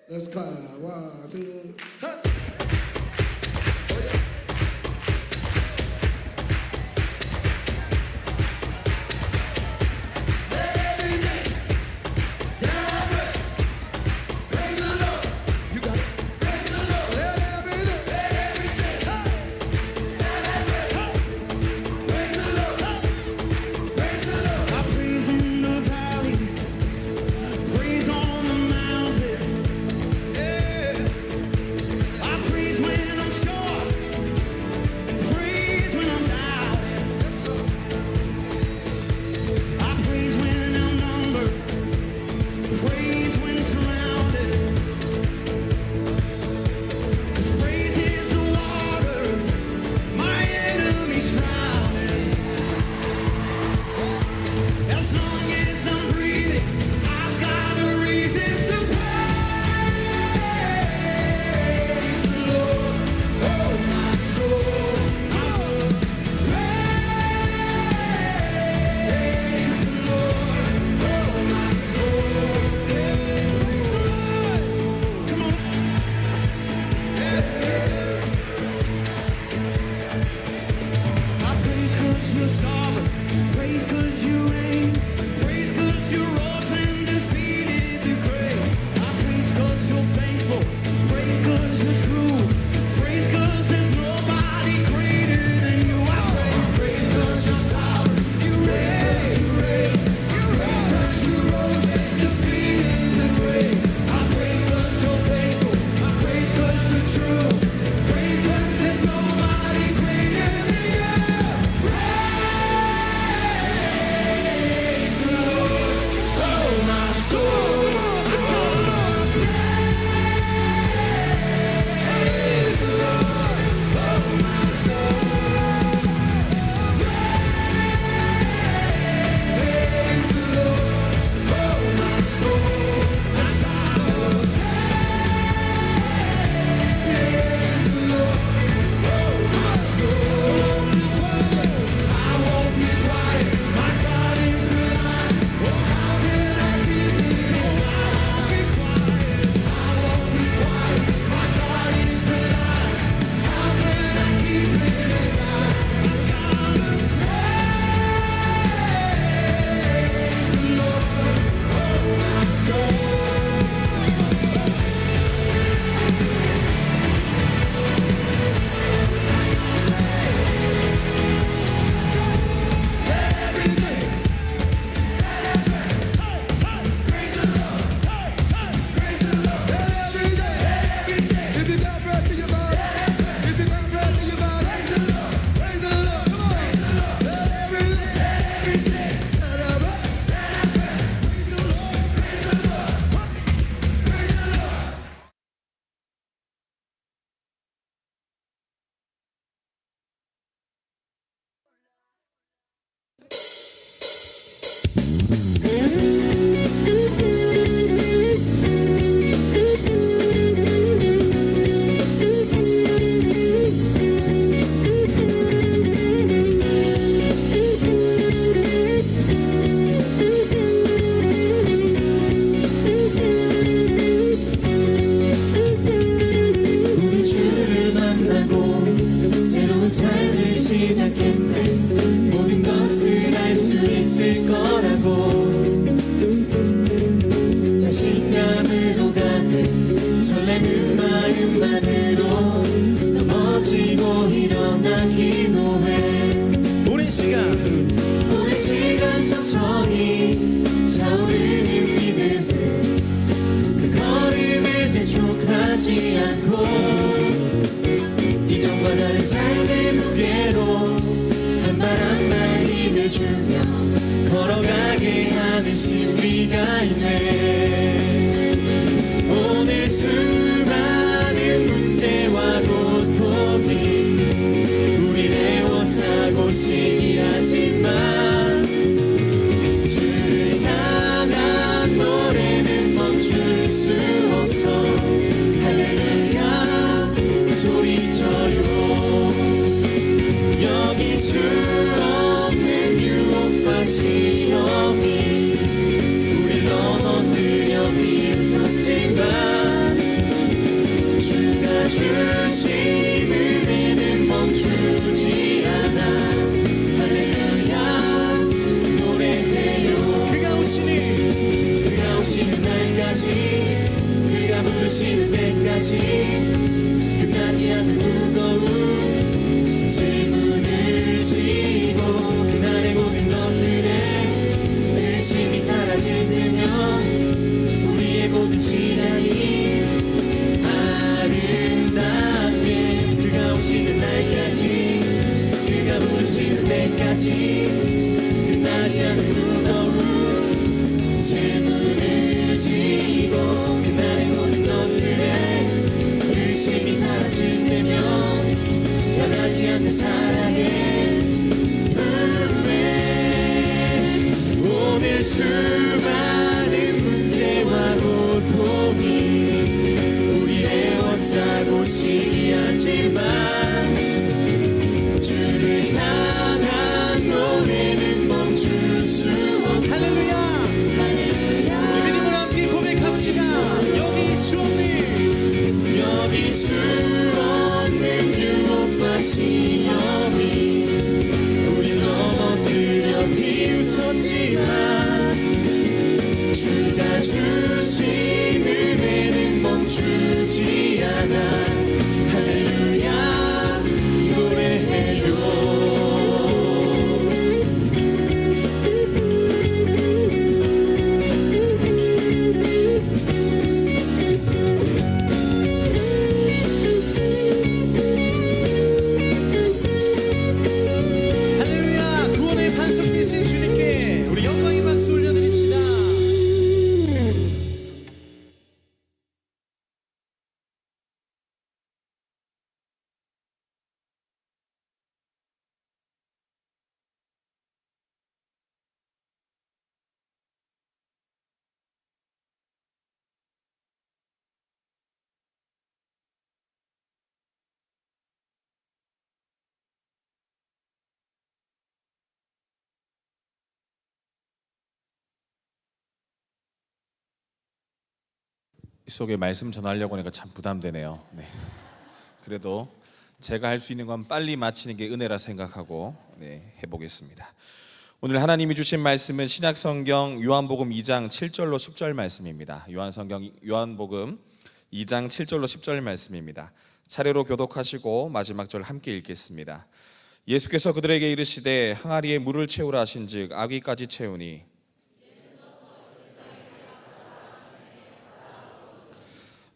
Let's go. 1, 2, hey. 시험이 우리 넘어뜨려 비웃었지만 주신 은혜는 멈추지 않아 할렐루야 노래해요. 그가 오시는 날까지 그가 부르시는 때까지 끝나지 않는 무거운 질문을 지고 그날의 모든 것들에 의심이 사라지면 우리의 모든 시간이 아름답게 그가 오시는 날까지 그가 부르시는 때까지 끝나지 않는 무거운 질문을 지고 그날의 모든 것들에 의심이 사라질 때면 변하지 않는 사랑의 은혜 오늘 수많은 문제와 고통이 우리를 에워싸고 시기하지만 주를 향한 노래는 멈출 수 없고 할렐루야 할렐루야 우리 믿음으로 함께 고백합시다. 여기 수 없는 유혹과 시험이 우릴 넘어뜨려 비웃었지만 주가 주신 은혜는 멈추지 않아 할렐루야 노래해요. 할렐루야 구원의 반석 되신 주님께 우리 영광의 박수 올려드립시다. 이 속에 말씀 전하려고 하니까 참 부담되네요. 네. 그래도 제가 할 수 있는 건 빨리 마치는 게 은혜라 생각하고 해보겠습니다. 오늘 하나님이 주신 말씀은 신약성경 요한복음 2장 7절로 10절 말씀입니다. 요한복음 2장 7절로 10절 말씀입니다. 차례로 교독하시고 마지막 절 함께 읽겠습니다. 예수께서 그들에게 이르시되 항아리에 물을 채우라 하신즉 아귀까지 채우니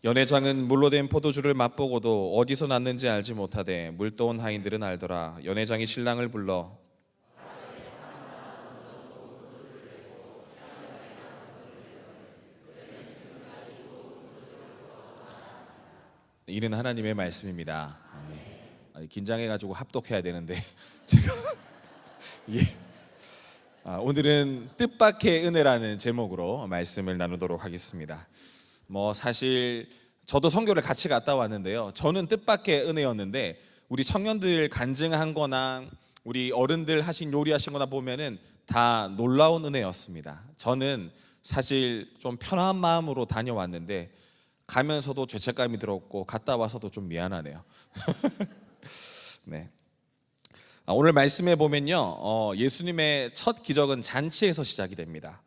연회장은 물로 된 포도주를 맛보고도 어디서 났는지 알지 못하되 물떠온 하인들은 알더라. 연회장이 신랑을 불러 이는 하나님의 말씀입니다. 아멘. 긴장해가지고 합독해야 되는데 제가 오늘은 뜻밖의 은혜라는 제목으로 말씀을 나누도록 하겠습니다. 사실 저도 선교를 같이 갔다 왔는데요. 저는 뜻밖의 은혜였는데 우리 청년들 간증한 거나 우리 어른들 요리하신 거나 보면은 다 놀라운 은혜였습니다. 저는 사실 좀 편한 마음으로 다녀왔는데 가면서도 죄책감이 들었고 갔다 와서도 좀 미안하네요. 네. 오늘 말씀에 보면요, 예수님의 첫 기적은 잔치에서 시작이 됩니다.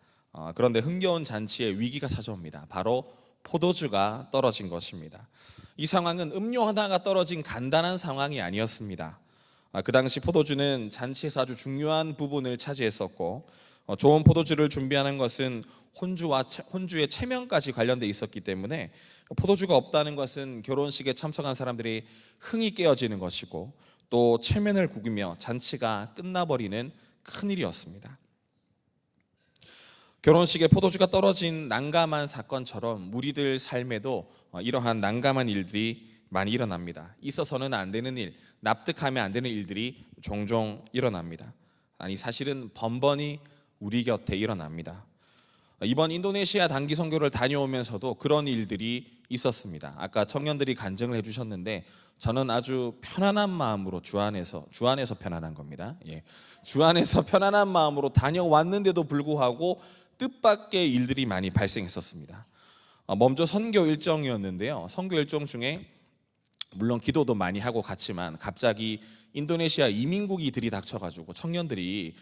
그런데 흥겨운 잔치에 위기가 찾아옵니다. 바로 포도주가 떨어진 것입니다. 이 상황은 음료 하나가 떨어진 간단한 상황이 아니었습니다. 그 당시 포도주는 잔치에서 아주 중요한 부분을 차지했었고 좋은 포도주를 준비하는 것은 혼주의 체면까지 관련돼 있었기 때문에 포도주가 없다는 것은 결혼식에 참석한 사람들이 흥이 깨어지는 것이고 또 체면을 구기며 잔치가 끝나버리는 큰일이었습니다. 결혼식에 포도주가 떨어진 난감한 사건처럼 무리들 삶에도 이러한 난감한 일들이 많이 일어납니다. 있어서는 안 되는 일, 납득하면 안 되는 일들이 종종 일어납니다. 아니 사실은 번번이 우리 곁에 일어납니다. 이번 인도네시아 단기 선교를 다녀오면서도 그런 일들이 있었습니다. 아까 청년들이 간증을 해주셨는데 저는 아주 편안한 마음으로 주 안에서 편안한 겁니다. 주 안에서 편안한 마음으로 다녀왔는데도 불구하고 뜻밖의 일들이 많이 발생했었습니다. 먼저 선교 일정이었는데요. 선교 일정 중에 물론 기도도 많이 하고 갔지만 갑자기 인도네시아 이민국이 들이닥쳐가지고 청년들이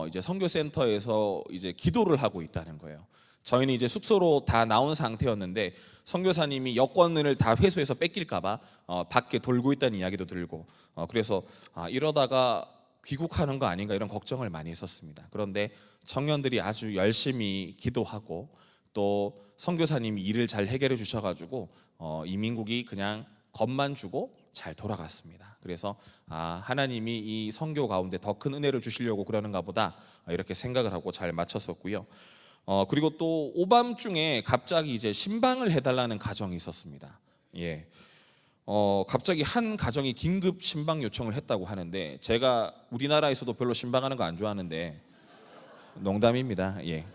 이제 선교센터에서 이제 기도를 하고 있다는 거예요. 저희는 이제 숙소로 다 나온 상태였는데 선교사님이 여권을 다 회수해서 뺏길까봐 밖에 돌고 있다는 이야기도 들고 그래서 이러다가 귀국하는 거 아닌가 이런 걱정을 많이 했었습니다. 그런데 청년들이 아주 열심히 기도하고 또 선교사님이 일을 잘 해결해 주셔가지고 이민국이 그냥 겁만 주고 잘 돌아갔습니다. 그래서 하나님이 이 선교 가운데 더 큰 은혜를 주시려고 그러는가 보다 이렇게 생각을 하고 잘 마쳤었고요. 그리고 또 오밤중에 갑자기 이제 신방을 해달라는 가정이 있었습니다. 예. 갑자기 한 가정이 긴급 신방 요청을 했다고 하는데 제가 우리나라에서도 별로 신방하는 거 안 좋아하는데 농담입니다. 예.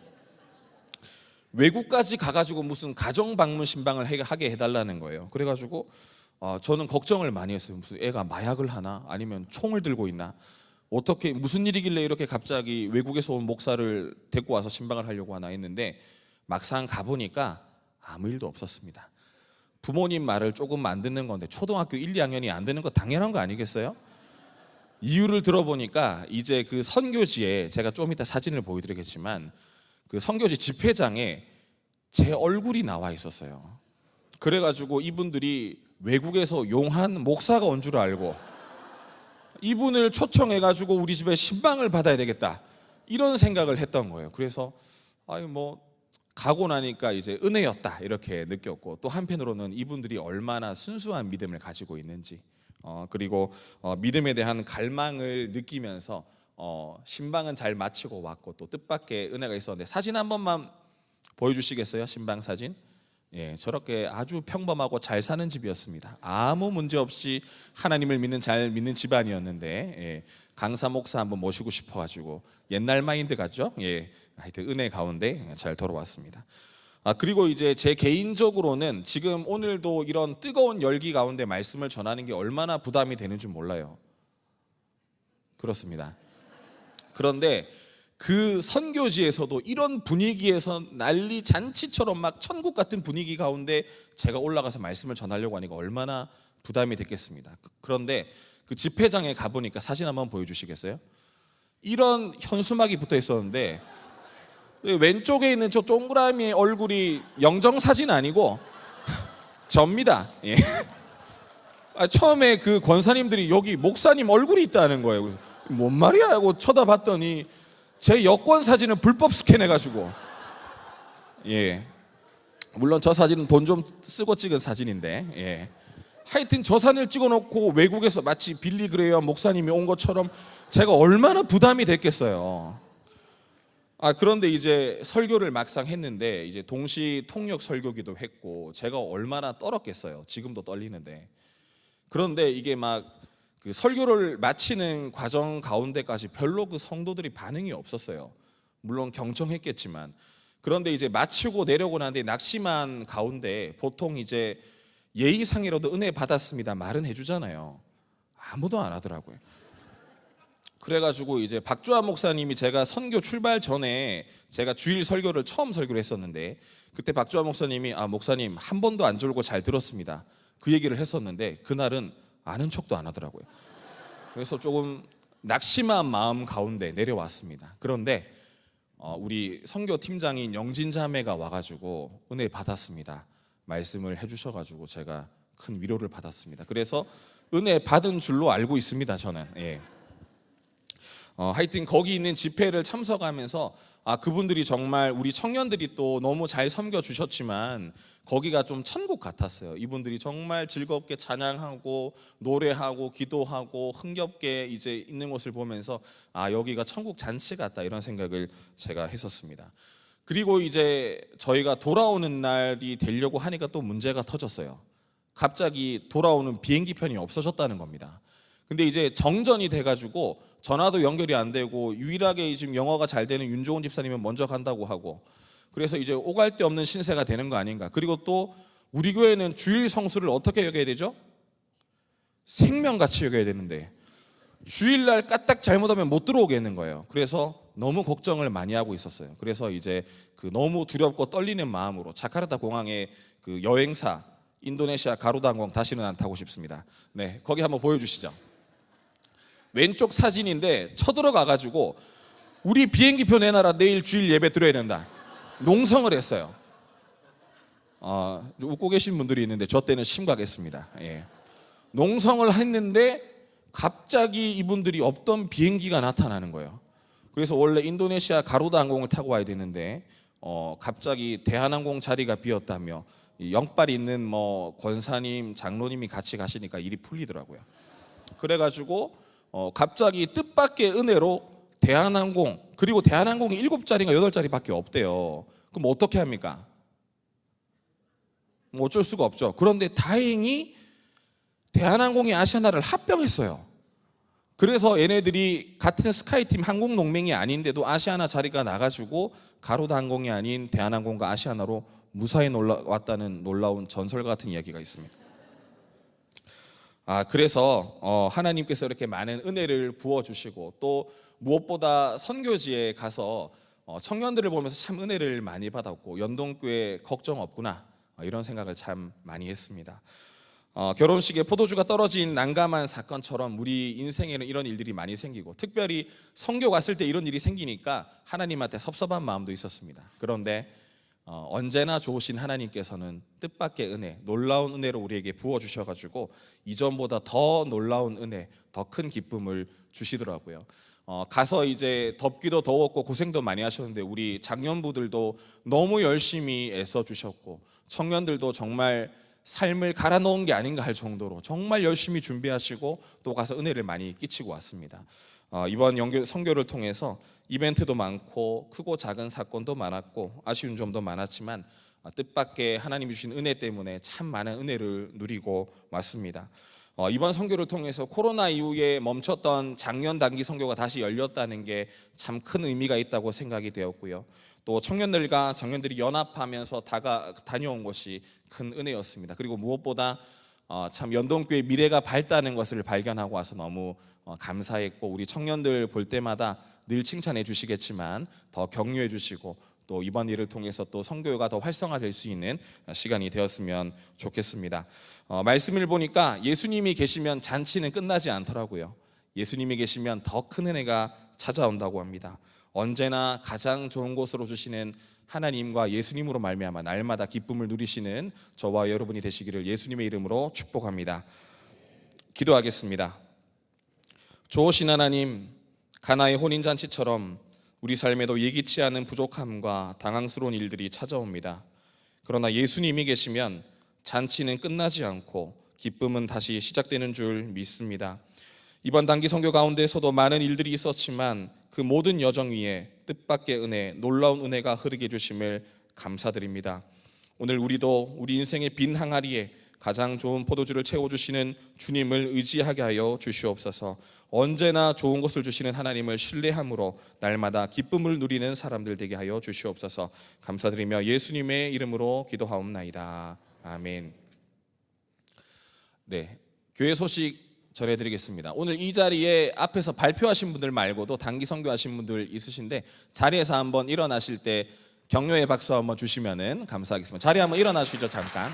외국까지 가가지고 무슨 가정 방문 신방을 하게 해달라는 거예요. 그래가지고 저는 걱정을 많이 했어요. 무슨 애가 마약을 하나 아니면 총을 들고 있나 어떻게 무슨 일이길래 이렇게 갑자기 외국에서 온 목사를 데리고 와서 신방을 하려고 하나 했는데 막상 가보니까 아무 일도 없었습니다. 부모님 말을 조금 안 듣는 건데 초등학교 1, 2학년이 안 듣는 거 당연한 거 아니겠어요? 이유를 들어보니까 이제 그 선교지에 제가 좀 이따 사진을 보여드리겠지만 그 선교지 집회장에 제 얼굴이 나와 있었어요. 그래가지고 이분들이 외국에서 용한 목사가 온 줄 알고 이분을 초청해가지고 우리 집에 신방을 받아야 되겠다 이런 생각을 했던 거예요. 그래서 뭐 가고 나니까 이제 은혜였다 이렇게 느꼈고 또 한편으로는 이분들이 얼마나 순수한 믿음을 가지고 있는지 그리고 믿음에 대한 갈망을 느끼면서 신방은 잘 마치고 왔고 또 뜻밖의 은혜가 있었는데 사진 한 번만 보여주시겠어요? 신방 사진. 예, 저렇게 아주 평범하고 잘 사는 집이었습니다. 아무 문제 없이 하나님을 잘 믿는 집안이었는데 예, 강사 목사 한번 모시고 싶어가지고 옛날 마인드 같죠? 예, 하여튼 은혜 가운데 잘 돌아왔습니다. 그리고 이제 제 개인적으로는 지금 오늘도 이런 뜨거운 열기 가운데 말씀을 전하는 게 얼마나 부담이 되는 줄 몰라요. 그렇습니다. 그런데 그 선교지에서도 이런 분위기에서 난리 잔치처럼 막 천국 같은 분위기 가운데 제가 올라가서 말씀을 전하려고 하니까 얼마나 부담이 됐겠습니다. 그런데 그 집회장에 가보니까 사진 한번 보여주시겠어요? 이런 현수막이 붙어 있었는데 왼쪽에 있는 저 동그라미의 얼굴이 영정사진 아니고 접니다. 예. 처음에 그 권사님들이 여기 목사님 얼굴이 있다는 거예요. 그래서 뭔 말이야 하고 쳐다봤더니 제 여권 사진을 불법 스캔해가지고 예, 물론 저 사진은 돈 좀 쓰고 찍은 사진인데 예. 하여튼 저 사진을 찍어놓고 외국에서 마치 빌리 그레이엄 목사님이 온 것처럼 제가 얼마나 부담이 됐겠어요. 그런데 이제 설교를 막상 했는데 이제 동시 통역 설교기도 했고 제가 얼마나 떨었겠어요. 지금도 떨리는데. 그런데 이게 막 그 설교를 마치는 과정 가운데까지 별로 그 성도들이 반응이 없었어요. 물론 경청했겠지만. 그런데 이제 마치고 내려고 하는데 낙심한 가운데 보통 이제 예의상이라도 은혜 받았습니다 말은 해주잖아요. 아무도 안 하더라고요. 그래가지고 이제 박주환 목사님이 제가 선교 출발 전에 제가 주일 설교를 처음 설교를 했었는데 그때 박주환 목사님이 목사님 한 번도 안 졸고 잘 들었습니다 그 얘기를 했었는데 그날은 아는 척도 안 하더라고요. 그래서 조금 낙심한 마음 가운데 내려왔습니다. 그런데 우리 선교 팀장인 영진 자매가 와가지고 은혜 받았습니다 말씀을 해주셔가지고 제가 큰 위로를 받았습니다. 그래서 은혜 받은 줄로 알고 있습니다 저는. 예. 하여튼 거기 있는 집회를 참석하면서 그분들이 정말 우리 청년들이 또 너무 잘 섬겨 주셨지만 거기가 좀 천국 같았어요. 이분들이 정말 즐겁게 찬양하고 노래하고 기도하고 흥겹게 이제 있는 것을 보면서 여기가 천국 잔치 같다 이런 생각을 제가 했었습니다. 그리고 이제 저희가 돌아오는 날이 되려고 하니까 또 문제가 터졌어요. 갑자기 돌아오는 비행기 편이 없어졌다는 겁니다. 근데 이제 정전이 돼가지고 전화도 연결이 안 되고 유일하게 지금 영어가 잘 되는 윤종훈 집사님은 먼저 간다고 하고 그래서 이제 오갈 데 없는 신세가 되는 거 아닌가. 그리고 또 우리 교회는 주일 성수를 어떻게 여겨야 되죠? 생명같이 여겨야 되는데 주일날 까딱 잘못하면 못 들어오겠는 거예요. 그래서 너무 걱정을 많이 하고 있었어요. 그래서 이제 그 너무 두렵고 떨리는 마음으로 자카르타 공항에 그 여행사 인도네시아 가루다 항공 다시는 안 타고 싶습니다. 네, 거기 한번 보여주시죠. 왼쪽 사진인데 쳐들어가 가지고 우리 비행기표 내놔라, 내일 주일 예배 드려야 된다, 농성을 했어요. 웃고 계신 분들이 있는데 저 때는 심각했습니다. 예. 농성을 했는데 갑자기 이분들이 없던 비행기가 나타나는 거예요. 그래서 원래 인도네시아 가루다 항공을 타고 와야 되는데 갑자기 대한항공 자리가 비었다며 이 영빨 있는 뭐 권사님, 장로님이 같이 가시니까 일이 풀리더라고요. 그래가지고 갑자기 뜻밖의 은혜로 대한항공, 그리고 대한항공이 7자리인가 8자리밖에 없대요. 그럼 어떻게 합니까? 뭐 어쩔 수가 없죠. 그런데 다행히 대한항공이 아시아나를 합병했어요. 그래서 얘네들이 같은 스카이팀 항공동맹이 아닌데도 아시아나 자리가 나가지고 가루다 항공이 아닌 대한항공과 아시아나로 무사히 왔다는 놀라운 전설 같은 이야기가 있습니다. 그래서 하나님께서 이렇게 많은 은혜를 부어주시고 또 무엇보다 선교지에 가서 청년들을 보면서 참 은혜를 많이 받았고 연동교회 걱정 없구나, 이런 생각을 참 많이 했습니다. 결혼식에 포도주가 떨어진 난감한 사건처럼 우리 인생에는 이런 일들이 많이 생기고, 특별히 선교 갔을 때 이런 일이 생기니까 하나님한테 섭섭한 마음도 있었습니다. 그런데 언제나 좋으신 하나님께서는 뜻밖의 은혜, 놀라운 은혜로 우리에게 부어주셔가지고 이전보다 더 놀라운 은혜, 더 큰 기쁨을 주시더라고요. 가서 이제 덥기도 더웠고 고생도 많이 하셨는데 우리 장년부들도 너무 열심히 애써주셨고 청년들도 정말 삶을 갈아 넣은 게 아닌가 할 정도로 정말 열심히 준비하시고 또 가서 은혜를 많이 끼치고 왔습니다. 이번 선교를 통해서 이벤트도 많고 크고 작은 사건도 많았고 아쉬운 점도 많았지만 뜻밖의 하나님이 주신 은혜 때문에 참 많은 은혜를 누리고 왔습니다. 이번 선교를 통해서 코로나 이후에 멈췄던 작년 단기 선교가 다시 열렸다는 게 참 큰 의미가 있다고 생각이 되었고요. 또 청년들과 장년들이 연합하면서 다녀온 것이 큰 은혜였습니다. 그리고 무엇보다 참 연동교회 미래가 밝다는 것을 발견하고 와서 너무 감사했고, 우리 청년들 볼 때마다 늘 칭찬해 주시겠지만 더 격려해 주시고 또 이번 일을 통해서 또 선교가 더 활성화될 수 있는 시간이 되었으면 좋겠습니다. 말씀을 보니까 예수님이 계시면 잔치는 끝나지 않더라고요. 예수님이 계시면 더 큰 은혜가 찾아온다고 합니다. 언제나 가장 좋은 곳으로 주시는 하나님과 예수님으로 말미암아 날마다 기쁨을 누리시는 저와 여러분이 되시기를 예수님의 이름으로 축복합니다. 기도하겠습니다. 좋으신 하나님, 가나의 혼인잔치처럼 우리 삶에도 예기치 않은 부족함과 당황스러운 일들이 찾아옵니다. 그러나 예수님이 계시면 잔치는 끝나지 않고 기쁨은 다시 시작되는 줄 믿습니다. 이번 단기 선교 가운데서도 많은 일들이 있었지만 그 모든 여정 위에 뜻밖의 은혜, 놀라운 은혜가 흐르게 해주심을 감사드립니다. 오늘 우리도 우리 인생의 빈 항아리에 가장 좋은 포도주를 채워주시는 주님을 의지하게 하여 주시옵소서. 언제나 좋은 것을 주시는 하나님을 신뢰함으로 날마다 기쁨을 누리는 사람들 되게 하여 주시옵소서. 감사드리며 예수님의 이름으로 기도하옵나이다. 아멘. 네, 교회 소식 전해드리겠습니다. 오늘 이 자리에 앞에서 발표하신 분들 말고도 단기 선교하신 분들 있으신데 자리에서 한번 일어나실 때 격려의 박수 한번 주시면은 감사하겠습니다. 자리 한번 일어나 주시죠. 잠깐.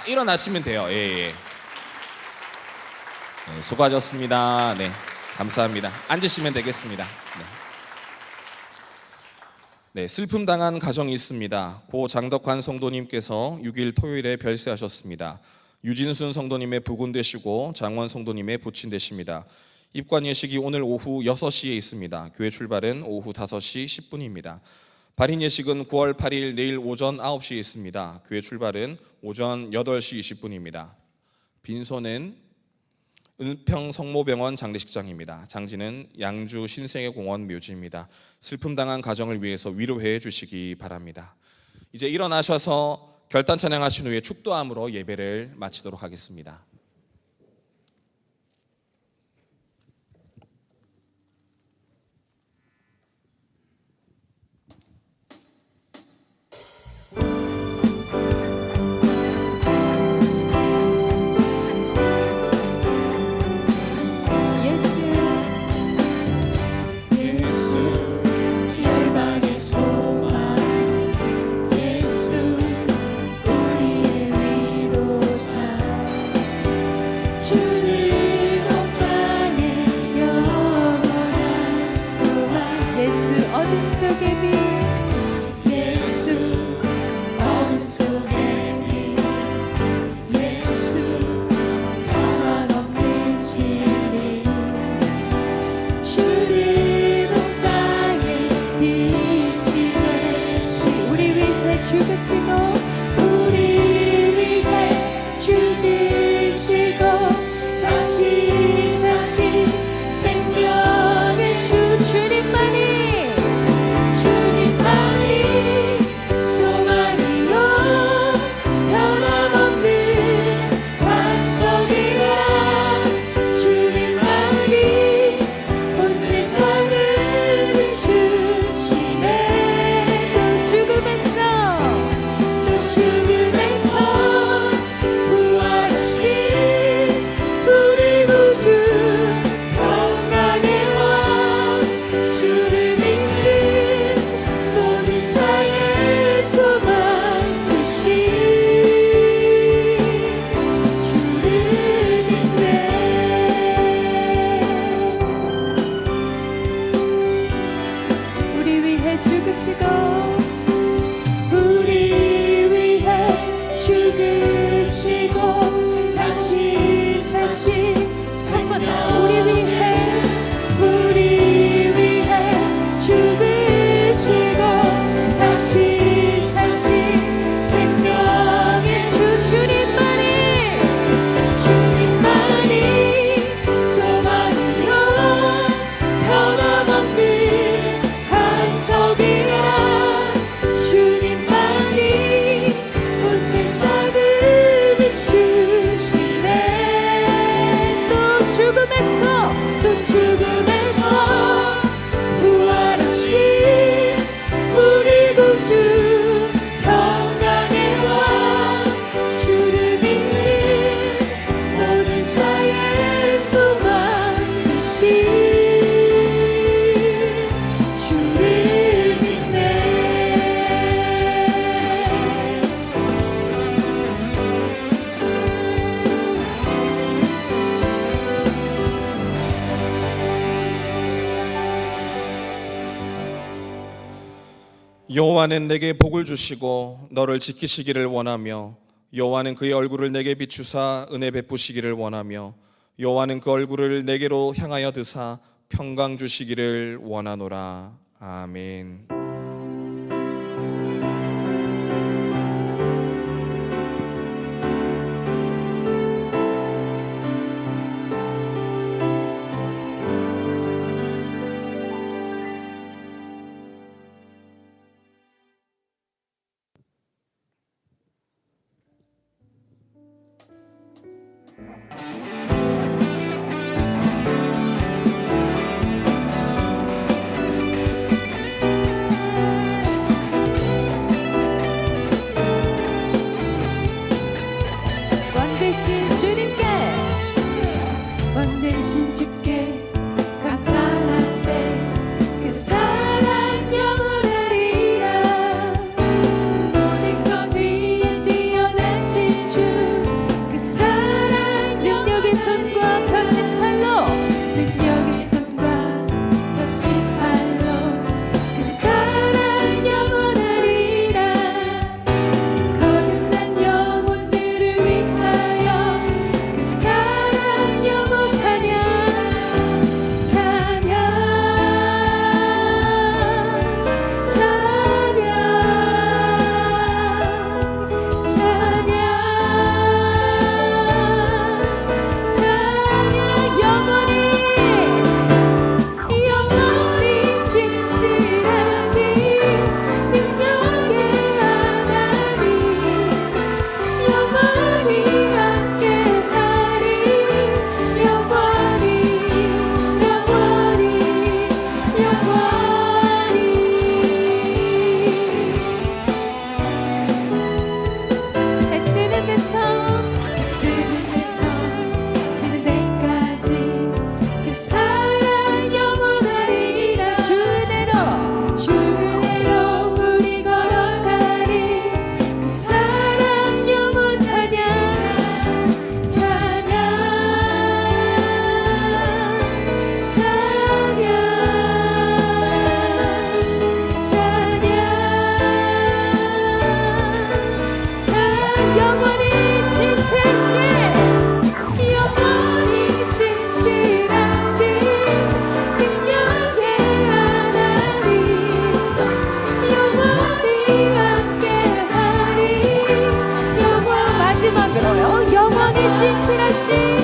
일어나시면 돼요. 네, 수고하셨습니다. 네, 감사합니다. 앉으시면 되겠습니다. 네, 슬픔 당한 가정이 있습니다. 고 장덕환 성도님께서 6일 토요일에 별세하셨습니다. 유진순 성도님의 부군 되시고 장원 성도님의 부친 되십니다. 입관 예식이 오늘 오후 6시에 있습니다. 교회 출발은 오후 5시 10분입니다. 발인 예식은 9월 8일 내일 오전 9시에 있습니다. 교회 출발은 오전 8시 20분입니다. 빈소는 은평 성모병원 장례식장입니다. 장지는 양주 신생의 공원 묘지입니다. 슬픔 당한 가정을 위해서 위로해 주시기 바랍니다. 이제 일어나셔서 결단 찬양하신 후에 축도함으로 예배를 마치도록 하겠습니다. 열방의 소망 예수 여호와는 내게 복을 주시고 너를 지키시기를 원하며 여호와는 그의 얼굴을 내게 비추사 은혜 베푸시기를 원하며 여호와는 그 얼굴을 내게로 향하여 드사 평강 주시기를 원하노라. 아멘. 왕되신 주님께 왕되신 주께 감사하세 그 사랑 영원하리라 모든 것 위에 뛰어나신 주 그 사랑 능력의 손과 펴신 팔로 능력의 손과 펴신 팔로 그 사랑 영원하리라 거듭난 영혼들을 위하여 그 사랑 영원 찬양 찬양 찬양 찬양 찬양 영원히 신실하신 능력의 하나님 영원히 함께하리 영원히 해 뜨는 데서 지는 데까지 그 사랑 영원하리라 주 은혜로 우리 걸어가리 그 사랑 영원 찬양 찬양 찬양 찬양 찬양 영원히 신실하신 능력의 하나님 영원히 함께하리 마지막으로요 영원히 신실하신